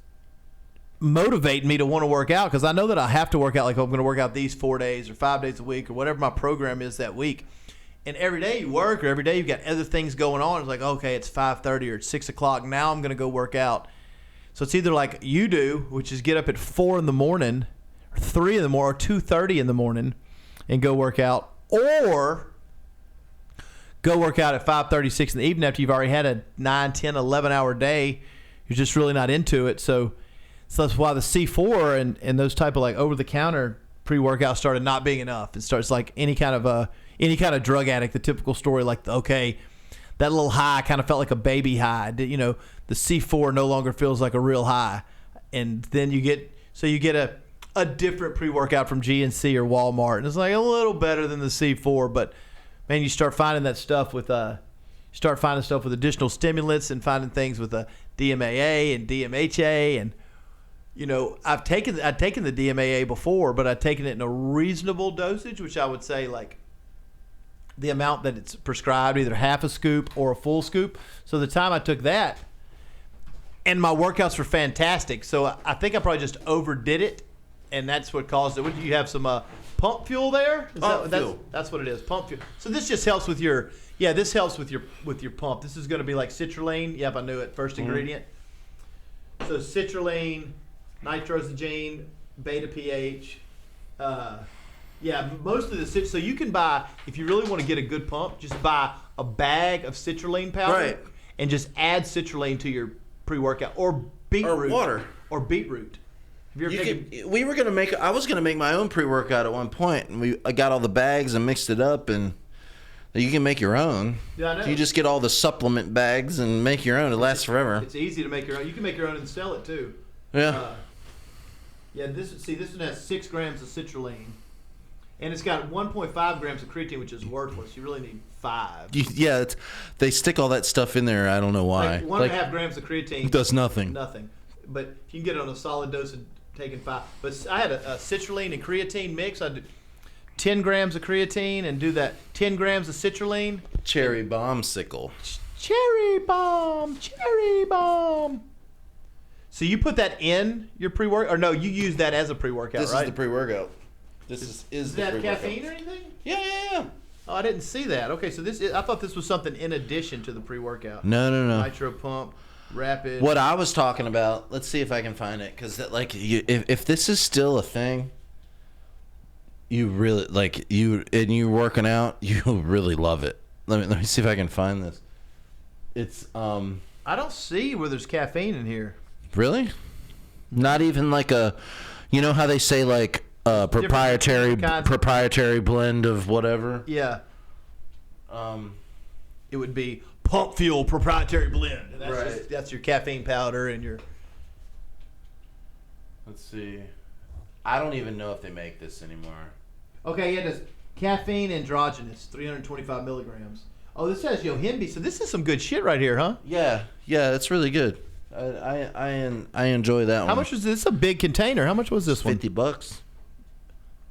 motivate me to want to work out because I know that I have to work out. Like I'm going to work out these 4 days or 5 days a week or whatever my program is that week. And every day you work or every day you've got other things going on. It's like, okay, it's 5:30 or it's 6 o'clock. Now I'm going to go work out. So it's either like you do, which is get up at 4 in the morning, or 3 in the morning, or 2:30 in the morning, and go work out, or go work out at 5:30, 6 in the evening after you've already had a 9, 10, 11-hour day. You're just really not into it. So that's why the C4 and those type of like over-the-counter pre-workouts started not being enough. It starts like any kind of drug addict, the typical story, like, okay, that little high kind of felt like a baby high. You know, the C4 no longer feels like a real high. And then you get a different pre-workout from GNC or Walmart. And it's like a little better than the C4. But, man, you start finding that stuff with additional stimulants and finding things with DMAA and DMHA. And, you know, I've taken the DMAA before, but I've taken it in a reasonable dosage, which I would say like the amount that it's prescribed, either half a scoop or a full scoop. So the time I took that, and my workouts were fantastic. So I think I probably just overdid it, and that's what caused it. What, do you have some pump fuel there? That's what it is, pump fuel. So this just helps with your pump. This is going to be like citrulline. Yep, I knew it. First ingredient. So citrulline, nitrosogene, beta pH. Yeah, most of the so you can buy, if you really want to get a good pump, just buy a bag of citrulline powder and just add citrulline to your pre-workout or beetroot or water or beetroot. I was gonna make my own pre-workout at one point, and I got all the bags and mixed it up, and you can make your own. Yeah, I know. You just get all the supplement bags and make your own. It lasts forever. It's easy to make your own. You can make your own and sell it too. Yeah. This one has 6 grams of citrulline. And it's got 1.5 grams of creatine, which is worthless. You really need 5. They stick all that stuff in there. I don't know why. Like 1.5 grams of creatine does nothing. Nothing. But if you can get it on a solid dose of taking 5. But I had a citrulline and creatine mix. I did 10 grams of creatine and do that 10 grams of citrulline. Cherry bombsicle. Cherry bomb. So you put that in your pre-workout, or no? You use that as a pre-workout, right? This is the pre-workout. Does that have caffeine or anything? Yeah. Oh, I didn't see that. Okay, so I thought this was something in addition to the pre-workout. No. Nitro pump, rapid. What I was talking about. Let's see if I can find it, because if this is still a thing, You really like you're working out. You really love it. Let me see if I can find this. It's I don't see where there's caffeine in here. Really? Not even like a, you know how they say like a proprietary blend of whatever. Yeah. It would be Pump Fuel proprietary blend. And that's that's your caffeine powder and your. Let's see. I don't even know if they make this anymore. Okay, yeah, there's caffeine androgenous, 325 milligrams. Oh, this has Yohimbe, so this is some good shit right here, huh? Yeah, it's really good. I enjoy that one. How much was this? This is a big container. How much was this one? $50.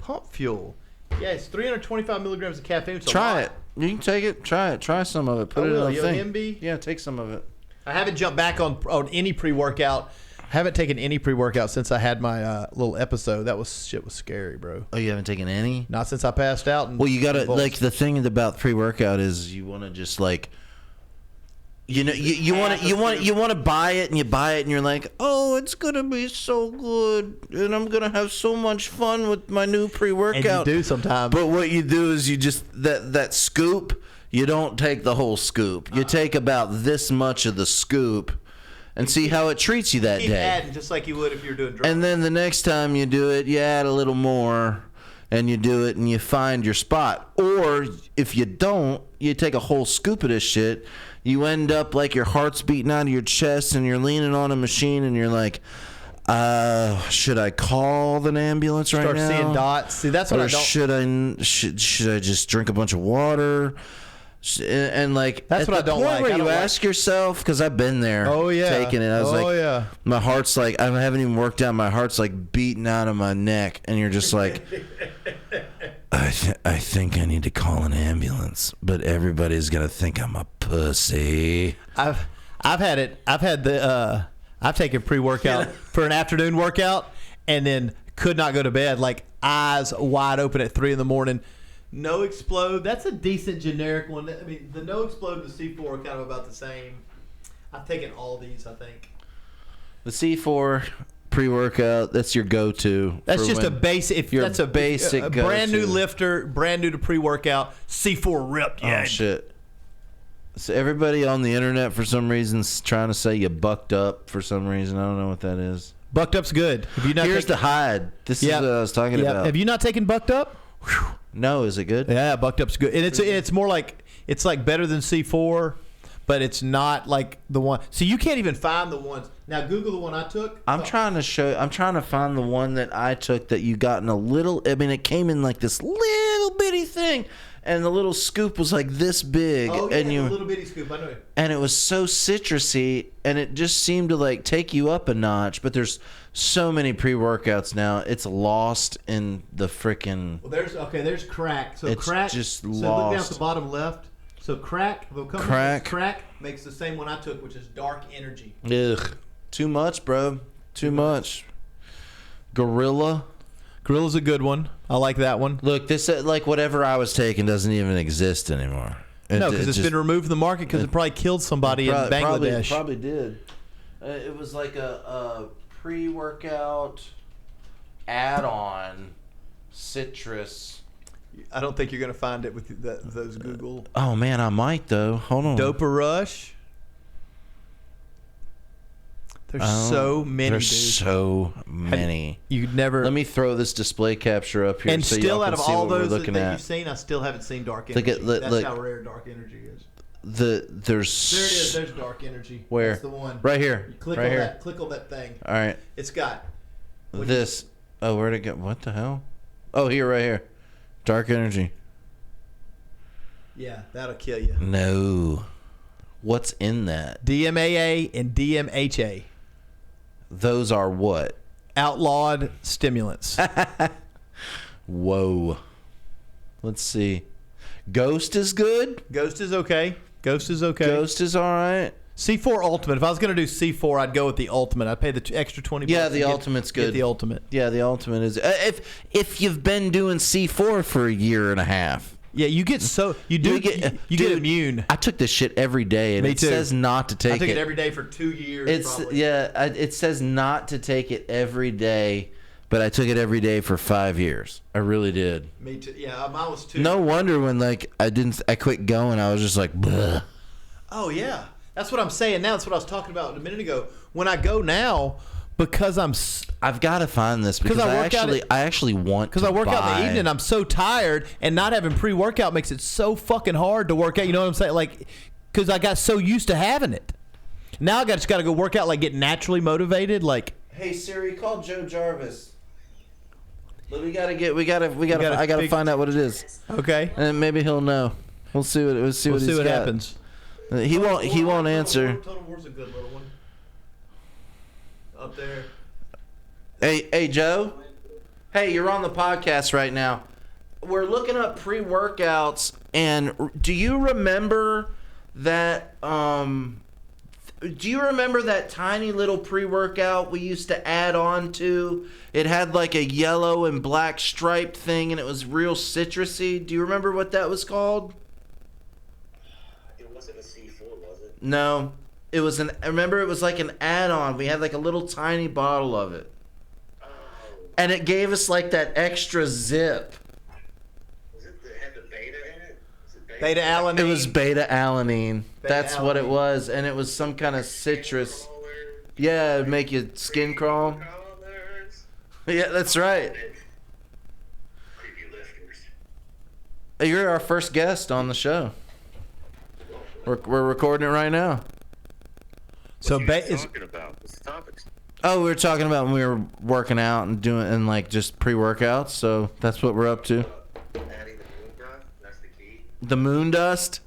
Pump Fuel. Yeah, it's 325 milligrams of caffeine. Try it. You can take it. Try it. Try some of it. Put it in a thing. Yohimbe? Yeah, take some of it. I haven't jumped back on any pre-workout. I haven't taken any pre-workout since I had my little episode. That was scary, bro. Oh, you haven't taken any? Not since I passed out. Well, you gotta like the thing about pre-workout is you want to just like, you know, you want to buy it and you buy it and you're like, oh, it's gonna be so good and I'm gonna have so much fun with my new pre-workout. And you do sometimes. But what you do is you just that scoop. You don't take the whole scoop. You take about this much of the scoop. And see how it treats you that day. Adding just like you would if you're doing drugs. And then the next time you do it, you add a little more, and you do it, and you find your spot. Or if you don't, you take a whole scoop of this shit. You end up like your heart's beating out of your chest, and you're leaning on a machine, and you're like, should I call an ambulance right now? Start seeing dots. See, that's what I don't. Should I just drink a bunch of water? And like that's what I don't like. Where you ask yourself, because I've been there. Oh yeah, taking it. I was like, my heart's like, I haven't even worked out. My heart's like beating out of my neck, and you're just like, I think I need to call an ambulance, but everybody's gonna think I'm a pussy. I've had it. I've taken pre-workout for an afternoon workout, and then could not go to bed, like eyes wide open at 3 a.m. No Explode, that's a decent generic one. I mean, the No Explode and the C4 are kind of about the same. I've taken all these, I think. The C4 pre-workout, that's your go-to. That's just a basic. That's a basic brand new lifter, brand new to pre-workout. C4 ripped. Yeah. Oh shit. So everybody on the internet for some reason is trying to say you bucked up for some reason. I don't know what that is. Bucked up's good. Have you not Here's the hide. This is what I was talking about. Have you not taken Bucked Up? Whew. No, is it good? Yeah, Bucked Up's good, and it's more like it's like better than C4, but it's not like the one. So you can't even find the ones. Now Google the one I took. I'm trying to find the one that I took that you got in a little. I mean, it came in like this little bitty thing, and the little scoop was like this big. Oh yeah, and the little bitty scoop. I know it. And it was so citrusy, and it just seemed to like take you up a notch. But there's so many pre-workouts now, it's lost in the freaking. Well, there's Crack. So it's Crack. Just so lost. Look down at the bottom left. So Crack. Crack makes the same one I took, which is Dark Energy. Ugh, too much, bro. Too much. Gorilla's a good one. I like that one. Look, this like whatever I was taking doesn't even exist anymore. No, because it's been removed from the market because it probably killed somebody in Bangladesh. Probably did. It was like a pre-workout add-on citrus. I don't think you're going to find it with those Google. Oh man, I might though. Hold on. Dopa Rush. There's so many. There's so many. You'd never. Let me throw this display capture up here. And so still, y'all out can of see all what those we're looking that at. you've seen, I still haven't seen Dark Energy. That's how rare Dark Energy is. There it is. There's Dark Energy. Where? That's the one. Right here. You click right on here. that. Click on that thing. All right. It's got this. Oh, where'd it go? What the hell? Oh, here, right here. Dark Energy. Yeah, that'll kill you. No. What's in that? DMAA and DMHA. Those are what? Outlawed stimulants. Whoa. Let's see. Ghost is good? Ghost is okay. Ghost is all right. C4 Ultimate. If I was going to do C4, I'd go with the Ultimate. I'd pay the extra $20. Yeah, the Ultimate's good. Get the Ultimate. Yeah, the Ultimate is. If you've been doing C4 for a year and a half. Yeah, you get get immune. I took this shit every day, and says not to take it. I took it every day for 2 years. It says not to take it every day, but I took it every day for 5 years. I really did. Me too. Yeah, mine was 2. No wonder when like I quit going, I was just like, bleh. Oh yeah, that's what I'm saying now. That's what I was talking about a minute ago. When I go now, because I've got to find this because I actually want to. Because I work out in the evening, I'm so tired, and not having pre-workout makes it so fucking hard to work out. You know what I'm saying? Like, because I got so used to having it. Now I just got to go work out, like get naturally motivated. Like, hey Siri, call Joe Jarvis. But I gotta find out what it is. Okay. And maybe he'll know. We'll see what happens. He won't answer. Total War's a good little one. Up there. Hey Joe. Hey, you're on the podcast right now. We're looking up pre-workouts, and do you remember that tiny little pre-workout we used to add on to? It had like a yellow and black striped thing, and it was real citrusy. Do you remember what that was called? It wasn't a C4, was it? No. It was I remember it was like an add-on. We had like a little tiny bottle of it. Oh. And it gave us like that extra zip. Was it had the beta in it? Was it Beta-alanine. It was beta-alanine. That's what it Beta-alanine. was. And it was some kind of citrus. Yeah, it'd make your skin crawl. Yeah, that's right. Creepy lifters. You're our first guest on the show. We're recording it right now. So What are you talking about? What's the topics? Oh, we were talking about when we were working out and doing and like just pre-workouts. So that's what we're up to. Adding the moon dust. That's the key. The moon dust.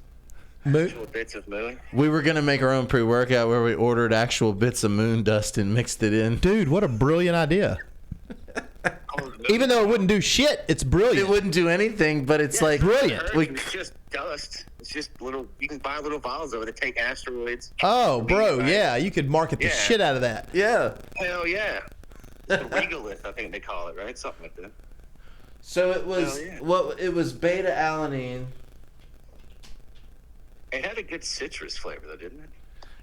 Actual bits of moon. We were gonna make our own pre-workout where we ordered actual bits of moon dust and mixed it in. Dude, what a brilliant idea. Oh, Even though it wouldn't do shit, it's brilliant. It wouldn't do anything, but it's like brilliant. It's just dust. It's just little. You can buy little vials of it that take asteroids. Oh, bro, Right. yeah, you could market the Yeah. shit out of that. yeah. Hell yeah. The Regalith, I think they call it, right? Something like that. So it was Hell yeah. it was beta-alanine. It had a good citrus flavor, though, didn't it?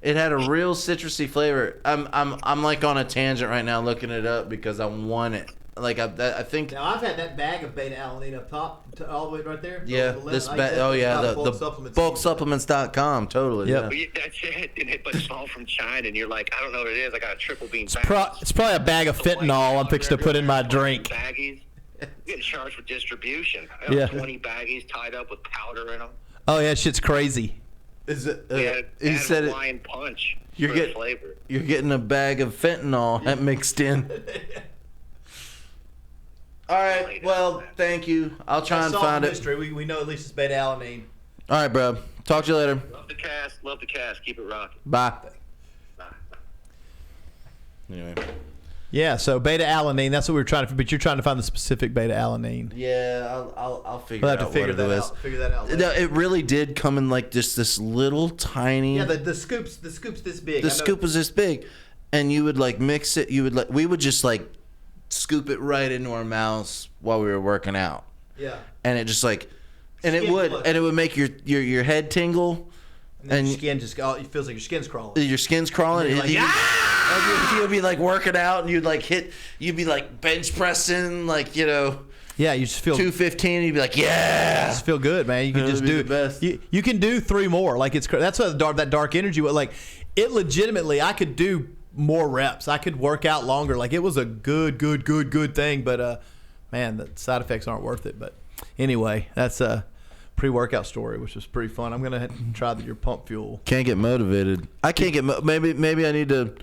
It had a real citrusy flavor. I'm like on a tangent right now looking it up because I want it. Like I think. Now, I've had that bag of beta-alanine up top, all the way right there. Yeah, this the bulksupplements.com, totally. Yep. Yeah. But that's it. But it's all from China, and you're like, I don't know what it is. I got a triple bean It's, bag. it's probably a bag of fentanyl I'm fixing to put in my drink. Baggies. You get charged for distribution. Yeah. 20 baggies tied up with powder in them. Oh, yeah, shit's crazy. Is it? We had He said it. Hawaiian punch You're for the getting flavor. you're getting a bag of fentanyl that mixed in. All right. Well, thank you. I'll try and find it. Mystery. We know at least it's beta-alanine. All right, bro. Talk to you later. Love the cast. Love the cast. Keep it rocking. Bye. Bye. Anyway. Yeah, so beta-alanine, that's what we were trying to, but you're trying to find the specific beta-alanine. Yeah, I'll figure We'll out have to figure what it that is. out. Figure that out later. No, it really did come in like just this little tiny. Yeah, the scoop's this big. The scoop was this big, and you would like mix it. We would just like scoop it right into our mouths while we were working out, Yeah. and it just like, and Skin it would make your head tingle, And your skin just, it feels like your skin's crawling. your skin's crawling. And you're and like, you'd be like working out, and you'd be like bench pressing, like Yeah, you just feel 215, and you'd be like, yeah, just feel good, man. You can That'd just be do the best. You can do 3 more. Like that's what that dark energy. Like it legitimately, I could do more reps. I could work out longer. Like it was a good thing. But man, the side effects aren't worth it. But anyway, that's a pre-workout story, which was pretty fun. I'm gonna try your pump fuel. Can't get motivated. I can't get maybe I need to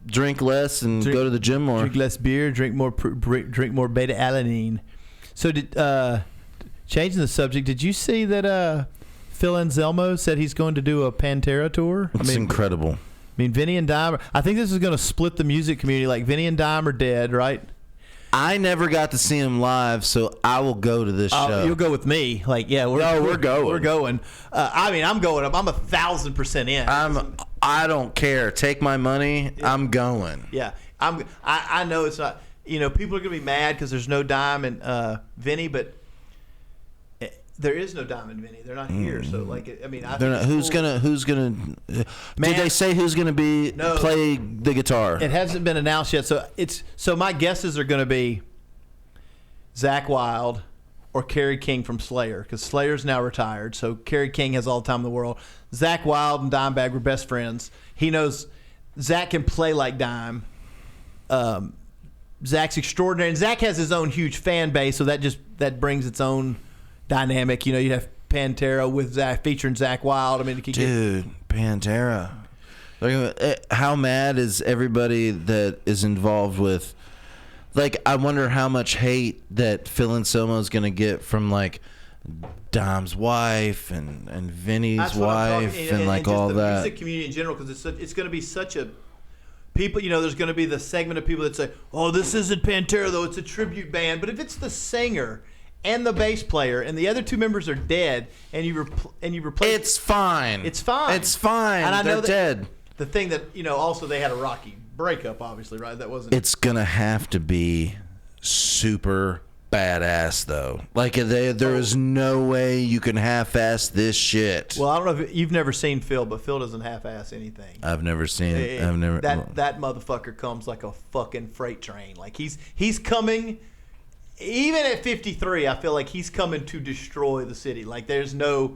drink less and go to the gym more. Drink less beer. Drink more beta-alanine. So changing the subject, did you see that Phil Anselmo said he's going to do a Pantera tour? It's incredible. I mean, Vinny and Dime. I think this is going to split the music community. Like Vinny and Dime are dead, right? I never got to see him live, so I will go to this show. You'll go with me. Like, yeah, we're going. We're going. I mean, I'm going up. I'm 1,000% in. I don't care. Take my money. Yeah. I'm going. Yeah, I know it's not. You know, people are gonna be mad because there's no Dime and Vinny, but There is no Diamond Vinny. They're not here. So like, I mean, I They're not, who's gonna? Did they say who's gonna play the guitar? It hasn't been announced yet. So my guesses are gonna be Zakk Wylde or Kerry King from Slayer, because Slayer's now retired. So Kerry King has all the time in the world. Zakk Wylde and Dimebag were best friends. He knows Zakk can play like Dime. Zack's extraordinary, and Zakk has his own huge fan base, so that brings its own dynamic. You know, you have Pantera with Zakk featuring Zakk Wylde. I mean, Pantera. How mad is everybody that is involved with? Like, I wonder how much hate that Phil Anselmo is going to get from, like, Dom's wife and Vinny's wife and like all the that. Music community in general, because it's going to be such a people. You know, there's going to be the segment of people that say, "Oh, this isn't Pantera though; it's a tribute band." But if it's the singer and the bass player and the other two members are dead, and you replace, it's fine. It's fine. It's fine. And I know they're dead. The thing that also they had a rocky breakup, obviously, right? That wasn't. It's gonna have to be super badass though. Like there is no way you can half-ass this shit. Well, I don't know if you've never seen Phil, but Phil doesn't half-ass anything. I've never seen it. I've never. That motherfucker comes like a fucking freight train. Like he's coming. Even at 53, I feel like he's coming to destroy the city. Like there's no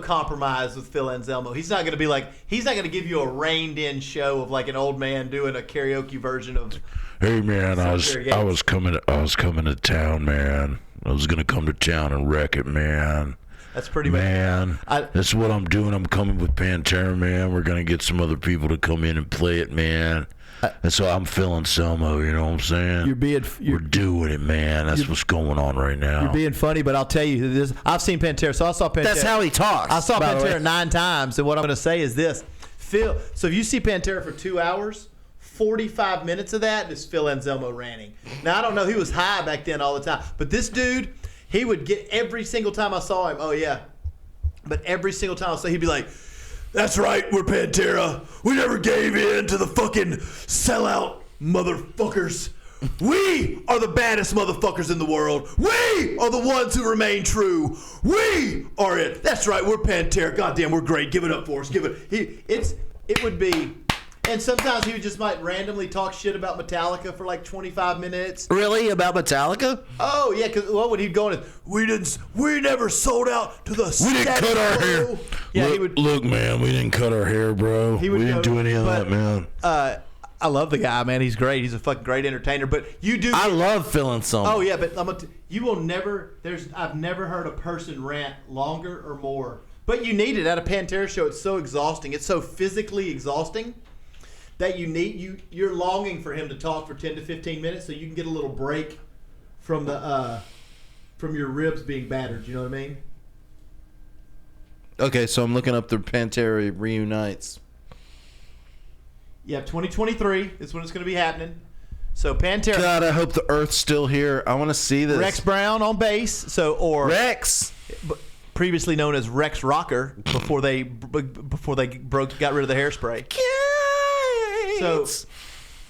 compromise with Phil Anselmo. He's not going to give you a reined-in show of like an old man doing a karaoke version of. Hey man, I was coming to town, man. I was gonna come to town and wreck it, man. That's pretty man. That's what I'm doing. I'm coming with Pantera, man. We're gonna get some other people to come in and play it, man. And so I'm Phil Anselmo, you know what I'm saying? We're doing it, man. That's what's going on right now. You're being funny, but I'll tell you this. I've seen Pantera, so I saw Pantera. That's how he talks. I saw Pantera 9 times, and what I'm going to say is this. Phil. So if you see Pantera for 2 hours, 45 minutes of that is Phil Anselmo ranting. Now, I don't know. He was high back then all the time. But this dude, he would get every single time I saw him, oh, yeah. But every single time I saw him, he'd be like, "That's right, we're Pantera. We never gave in to the fucking sellout motherfuckers. We are the baddest motherfuckers in the world. We are the ones who remain true. We are it. That's right, we're Pantera. Goddamn, we're great. Give it up for us. Give it." It would be. And sometimes he would just might randomly talk shit about Metallica for like 25 minutes. Really? About Metallica? Oh yeah, because what would he go on? We never sold out to the. We didn't cut our hair. Yeah, look, man, we didn't cut our hair, bro. We didn't do any of that, man. I love the guy, man. He's great. He's a fucking great entertainer. But you do. I love Phil Anselmo. Oh yeah, but you will never. I've never heard a person rant longer or more. But you need it at a Pantera show. It's so exhausting. It's so physically exhausting that you're longing for him to talk for 10 to 15 minutes so you can get a little break from from your ribs being battered. You know what I mean? Okay, so I'm looking up the Pantera reunites. Yeah, 2023 is when it's going to be happening. So Pantera. God, I hope the Earth's still here. I want to see this. Rex Brown on bass. Rex, previously known as Rex Rocker, before they got rid of the hairspray. So,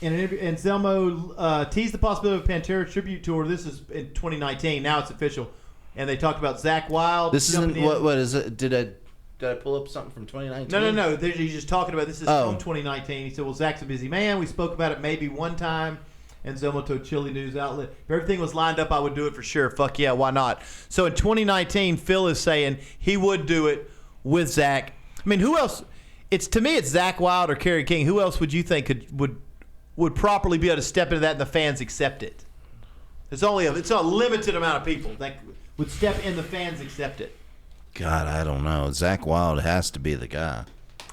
in an interview, Anselmo teased the possibility of a Pantera tribute tour. This is in 2019. Now it's official, and they talked about Zakk Wylde. This isn't what is it? Did I pull up something from 2019? No. He's just talking about this is from 2019. He said, "Well, Zack's a busy man. We spoke about it maybe one time." Anselmo told Chile News Outlet, "If everything was lined up, I would do it for sure. Fuck yeah, why not?" So in 2019, Phil is saying he would do it with Zakk. I mean, who else? To me, it's Zakk Wylde or Kerry King. Who else would you think would properly be able to step into that and the fans accept it? It's a limited amount of people that would step in, the fans accept it. God, I don't know. Zakk Wylde has to be the guy.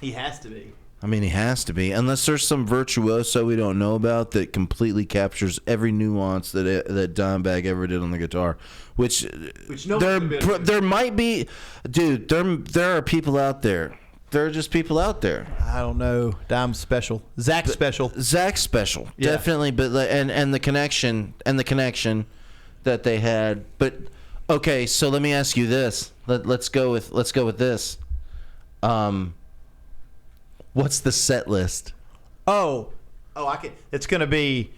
He has to be. I mean, he has to be. Unless there's some virtuoso we don't know about that completely captures every nuance that Dimebag ever did on the guitar. Which there might be. Dude, there are people out there. There are just people out there. I don't know. Dime's special. Zack's special. Zack's special, yeah. Definitely. But and the connection that they had. But okay, so let me ask you this. Let's go with this. What's the set list? Oh, I can. It's going to be.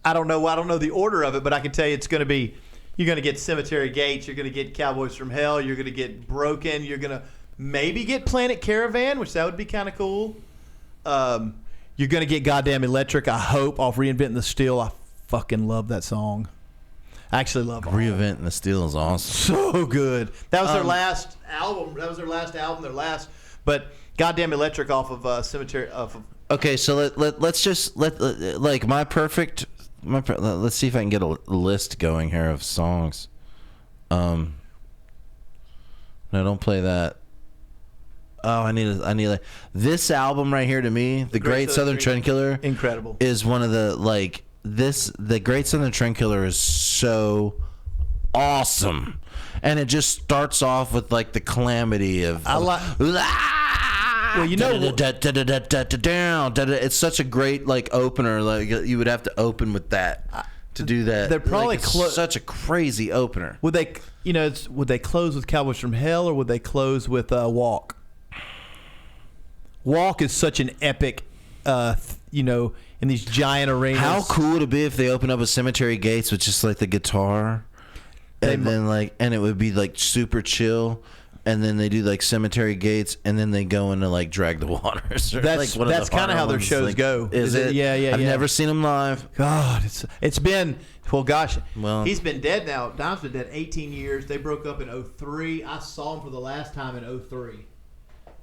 I don't know the order of it, but I can tell you it's going to be You're going to get Cemetery Gates. You're going to get Cowboys from Hell. You're going to get Broken. You're going to maybe get Planet Caravan, which that would be kind of cool. You're going to get Goddamn Electric, I hope, off Reinventing the Steel. I fucking love that song. I actually love it. Reinventing the Steel is awesome. So good. That was their last album. But Goddamn Electric off of Cemetery. Okay, so let's just like let's see if I can get a list going here of songs. No, don't play that. Oh, I need this album right here. To me, the Great Southern Trendkiller, incredible, is one of the the Great Southern Trendkiller is so awesome, and it just starts off with like the calamity of. Well, you know, it's such a great like opener. Like you would have to open with that to do that. They're probably such a crazy opener. Would they, would they close with Cowboys from Hell, or would they close with Walk? Walk is such an epic, in these giant arenas. How cool would it be if they opened up a Cemetery Gates with just like the guitar, and it would be like super chill. And then they do like Cemetery Gates, and then they go into like Drag the Waters. That's kind of how their shows go. Is it? Yeah. I've never seen them live. God, it's been gosh. Well, he's been dead now. Dom's been dead 18 years. They broke up in 2003. I saw him for the last time in 2003.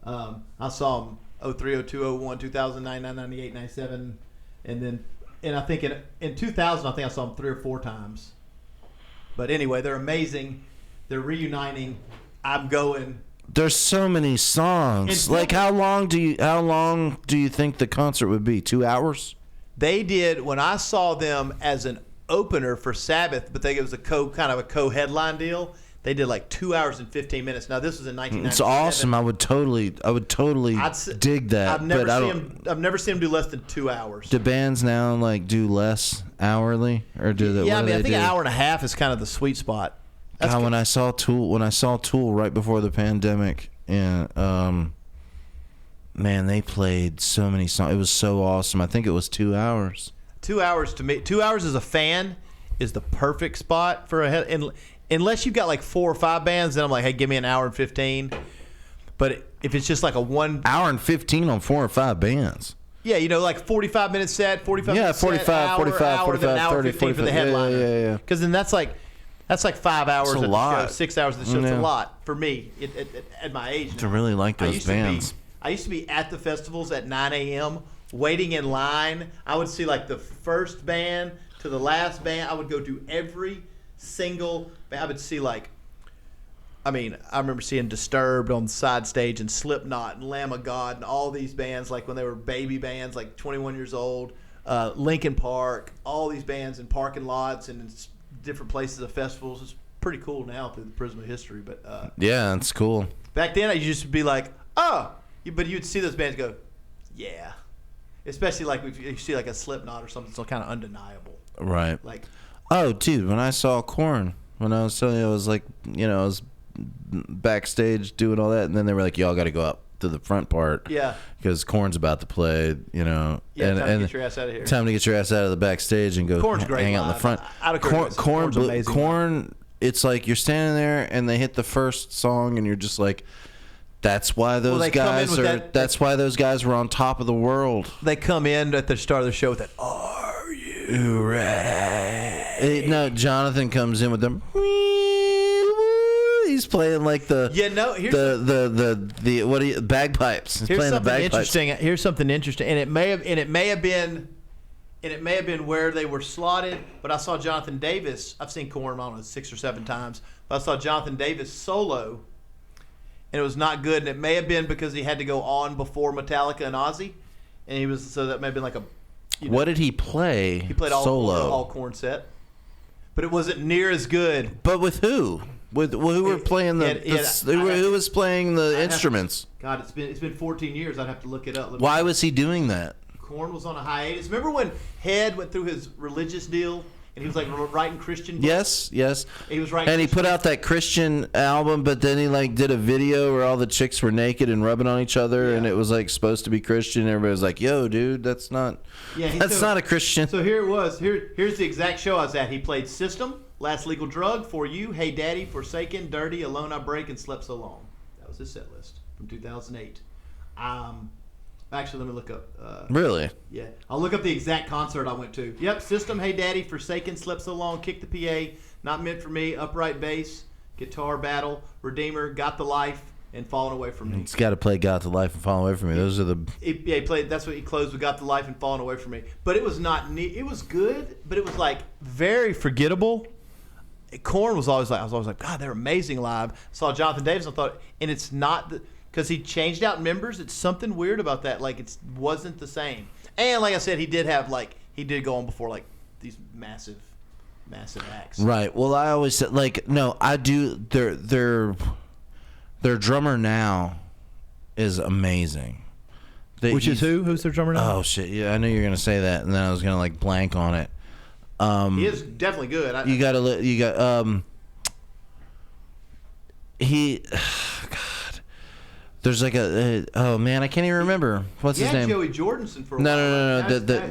I saw him 2003, 2002, 2001, 2009, 98, 97, and I think in 2000 I think I saw him 3 or 4 times. But anyway, they're amazing. They're reuniting. I'm going. There's so many songs. Like how long do you think the concert would be? 2 hours? They did when I saw them as an opener for Sabbath, but it was a co-headline deal. They did like 2 hours and 15 minutes. Now this was in 1997. It's awesome. I would totally dig that. I've never seen them do less than 2 hours. Do bands now like do less hourly, or do they? Yeah, I think an hour and a half is kind of the sweet spot. When I saw Tool right before the pandemic, and man, they played so many songs. It was so awesome. I think it was 2 hours. 2 hours to me. 2 hours as a fan is the perfect spot for unless you've got like 4 or 5 bands, then I'm like, hey, give me an hour and 15. But if it's just like a 1 hour and 15 on 4 or 5 bands. Yeah, like 45-minute set, 45 minute 45, set, 45, then an hour 30, 15 for the headliner. Yeah. Because then that's like 5 hours at the show, 6 hours at the show. It's a lot for me at my age now. To really like those bands. I used to be at the festivals at 9 a.m. waiting in line. I would see like the first band to the last band. I would go to every single band. I would see I remember seeing Disturbed on the side stage, and Slipknot and Lamb of God and all these bands like when they were baby bands, like 21 years old. Linkin Park, all these bands in parking lots and in different places of festivals. It's pretty cool now through the prism of history, but yeah, it's cool. Back then, I used to be like, but you'd see those bands go, yeah, especially like if you see like a Slipknot or something, so kind of undeniable, right? Like, oh, dude, when I saw Korn, when I was telling you, I was like, I was backstage doing all that, and then they were like, y'all got to go up to the front part, because Korn's about to play, time to get your ass out of here. Time to get your ass out of the backstage and go hang out in the front. Korn, it's like you're standing there and they hit the first song and you're just like, that's why those guys are. That's why those guys were on top of the world. They come in at the start of the show with that, "Are you ready?" No, Jonathan comes in with them. He's playing like the bagpipes. He's playing the bagpipes. Here's something interesting, and it may have been where they were slotted. But I saw Jonathan Davis. I've seen Korn, I don't know, 6 or 7 times. But I saw Jonathan Davis solo, and it was not good. And it may have been because he had to go on before Metallica and Ozzy, and that may have been like a. What did he play? He played all Korn set, but it wasn't near as good. But with who? Who were playing who was playing the instruments? God, it's been 14 years. I'd have to look it up. Why was he doing that? Korn was on a hiatus. Remember when Head went through his religious deal and he was like writing Christian books? Yes. He was writing. And he put out that Christian album, but then he did a video where all the chicks were naked and rubbing on each other, and it was supposed to be Christian. And everybody was like, "Yo, dude, that's not. That's not a Christian." So here it was. Here's the exact show I was at. He played System. Last Legal Drug, For You, Hey Daddy, Forsaken, Dirty, Alone I Break, and Slept So Long. That was his set list from 2008. Actually, let me look up. Really? Yeah. I'll look up the exact concert I went to. Yep. System, Hey Daddy, Forsaken, Slept So Long, Kick the PA, Not Meant for Me, Upright Bass, Guitar Battle, Redeemer, Got the Life, and Fallen Away from Me. It's got to play Got the Life and Fallen Away from Me. Those are the... He played, that's what he closed with, Got the Life and Fallen Away from Me. But it was not neat. It was good, but it was like very forgettable. Korn was always like, I was always like, God, they're amazing live. Saw Jonathan Davis, I thought, and it's not... Because he changed out members, it's something weird about that. Like, it wasn't the same. And like I said, he did go on before like these massive acts. Right. Well, I always said, like, no, I do. Their drummer now is amazing. Which is who? Who's their drummer now? Oh shit! Yeah, I knew you were gonna say that, and then I was gonna like blank on it. He is definitely good. There's like oh man, I can't even remember. What's his name? Joey Jordanson for a while.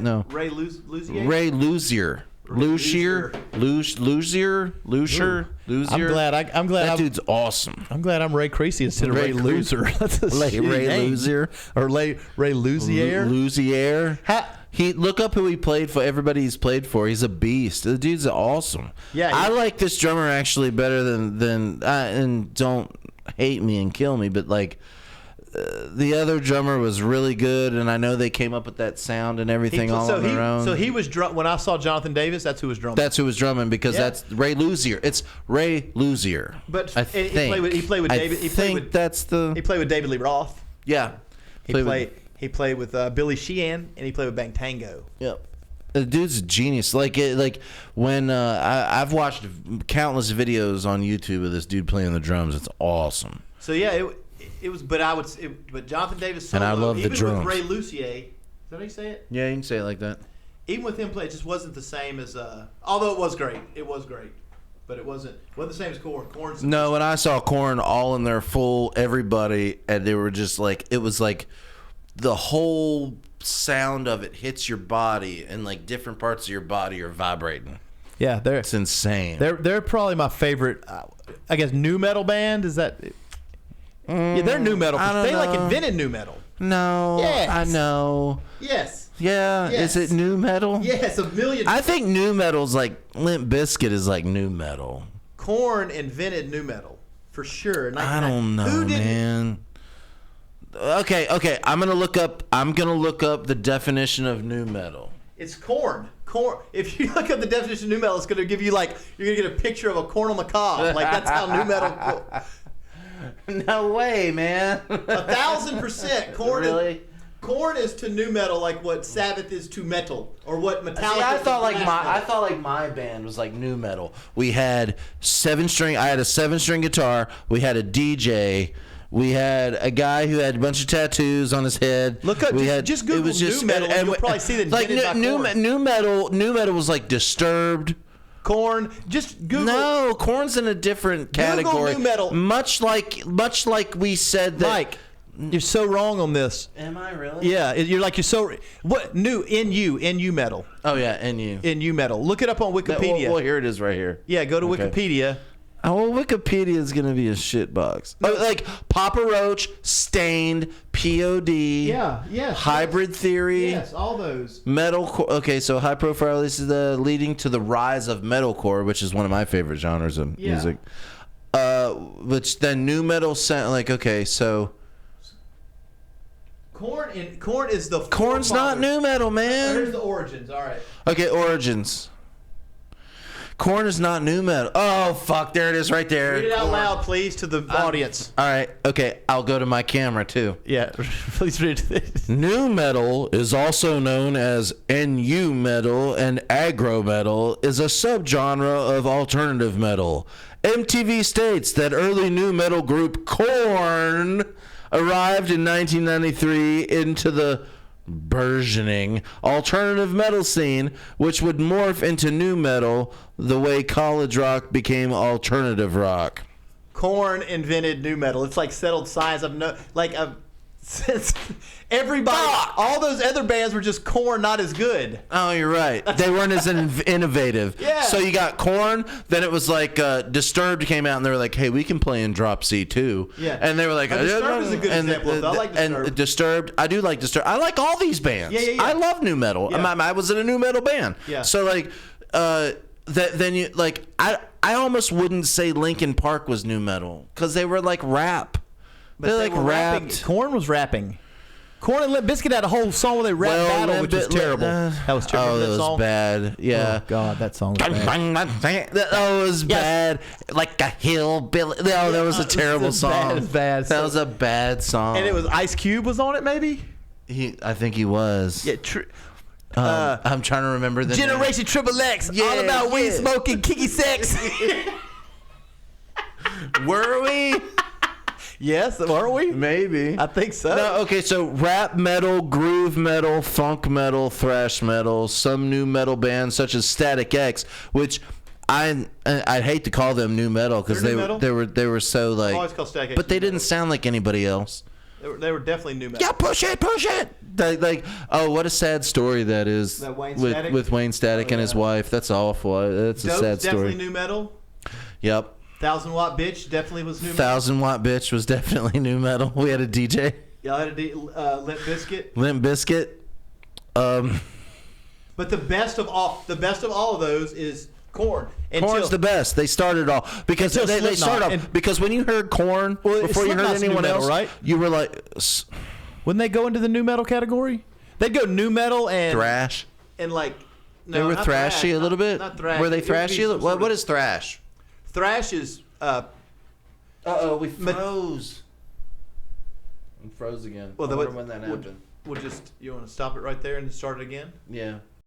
No. Ray Luzier. Ray Luzier. Luzier. I'm glad. That dude's awesome. I'm glad I'm Ray Creasy instead of Ray Loser. That's a Ray Luzier or Ray Luzier. Luzier. Look up who he played for. Everybody he's played for. He's a beast. The dude's awesome. Yeah, I like this drummer actually better than and don't hate me and kill me, but like. The other drummer was really good, and I know they came up with that sound and everything on their own. So he was when I saw Jonathan Davis, that's who was drumming. That's who was drumming because that's Ray Luzier. It's Ray Luzier. But he played with David. He played with David Lee Roth. Yeah. He played with Billy Sheehan, and he played with Bang Tango. Yep. The dude's a genius. Like when I've watched countless videos on YouTube of this dude playing the drums. It's awesome. So yeah, it was, but Jonathan Davis solo, and I love the drums. With Ray Luzier, is that how you say it? Yeah, you can say it like that. Even with him playing, it just wasn't the same as. Although it was great, but it wasn't the same as Korn. No, when I saw Korn all in their full everybody, and they were just like, it was like the whole sound of it hits your body, and like different parts of your body are vibrating. Yeah, it's insane. They're probably my favorite. I guess nu metal band is that. Yeah, they're nu metal. They like invented nu metal. No, yes. I know. Yes. Yeah. Yes. Is it nu metal? Yes, a million. I think nu metal's like Limp Bizkit is like nu metal. Korn invented nu metal for sure. I don't know, man. Okay. I'm gonna look up the definition of nu metal. It's Korn. If you look up the definition of nu metal, it's gonna give you like you're gonna get a picture of a corn on the cob. Like that's how nu metal. No way, man. 1,000%. Korn is to nu metal like what Sabbath is to metal, or what Metallica. See, I thought like my band was like nu metal. We had 7-string. I had a 7-string guitar. We had a DJ. We had a guy who had a bunch of tattoos on his head. Look up. Just Google nu metal, and you'll probably see that. Like nu metal was like Disturbed. Korn, just Google. No, Korn's in a different category. Google nu metal. Much like we said that. Mike, you're so wrong on this. Am I really? Yeah, you're so. What nu metal? Oh yeah, NU metal. Look it up on Wikipedia. Well, here it is right here. Yeah, go to Wikipedia. Oh, well, Wikipedia is going to be a shit box. No. Like Papa Roach, Stained, POD. Yeah, yes. Hybrid Theory. Yes, all those. Metalcore. Okay, so High Profile. This is leading to the rise of metalcore, which is one of my favorite genres of music. Which then nu metal sound like so. Korn is the. Korn's not nu metal, man. Here's the origins. All right. Okay, origins. Korn is not nu metal. Oh, fuck. There it is right there. Read it out loud, please, to the audience. All right. Okay. I'll go to my camera, too. Yeah. Please read it. Nu metal is also known as NU metal, and aggro metal is a subgenre of alternative metal. MTV states that early nu metal group Korn arrived in 1993 into the burgeoning alternative metal scene, which would morph into nu metal the way college rock became alternative rock. Korn invented nu metal. It's like settled science. Since everybody, all those other bands were just Korn, not as good. Oh, you're right. They weren't as innovative. Yeah. So you got Korn. Then it was like Disturbed came out, and they were like, "Hey, we can play in drop C too." Yeah. And they were like, Disturbed is a good example. I like Disturbed. And Disturbed, I do like Disturbed. I like all these bands. Yeah. I love new metal. Yeah. I was in a new metal band. Yeah. So like, then you like I almost wouldn't say Linkin Park was new metal because they were like rap. But They're they like were rapping. rapped. Korn was rapping. Korn and Limp Bizkit had a whole song where they rap battle, which was terrible. That was terrible. Oh, that was song? bad. Yeah. Oh God, that song was bad. That was bad. Like a hillbilly. No, that was a terrible song. Bad. That was a bad song. And it was Ice Cube was on it, maybe. I think he was. Yeah. I'm trying to remember the Generation Triple X. All about weed smoking, kicky sex. Were we? Yes, were we? Maybe. I think so. No, okay, so rap metal, groove metal, funk metal, thrash metal, some new metal bands such as Static X, which I'd hate to call them new metal because they were so like. Always call Static X but they didn't sound like anybody else. They were definitely new metal. Yeah, push it. Like, oh, what a sad story that is That Wayne with Static? with Wayne Static and his wife. That's awful. That's a Dope's sad story. definitely new metal. Yep. 1000 Watt Bitch definitely was new metal. 1000 Watt Bitch was definitely new metal. We had a DJ. Y'all had a Limp Bizkit. Limp Bizkit. But the best of all of those is Korn. Korn's the best. They started off because they started off because when you heard Korn before you heard anyone else, right? You were like, wouldn't they go into the new metal category? They'd go new metal and thrash. And like they were thrashy a little bit. Not thrash. Were they thrashy? What is thrash? Thrash is we froze. We froze again. Well, I wonder when that happened. We'll you want to stop it right there and start it again? Yeah.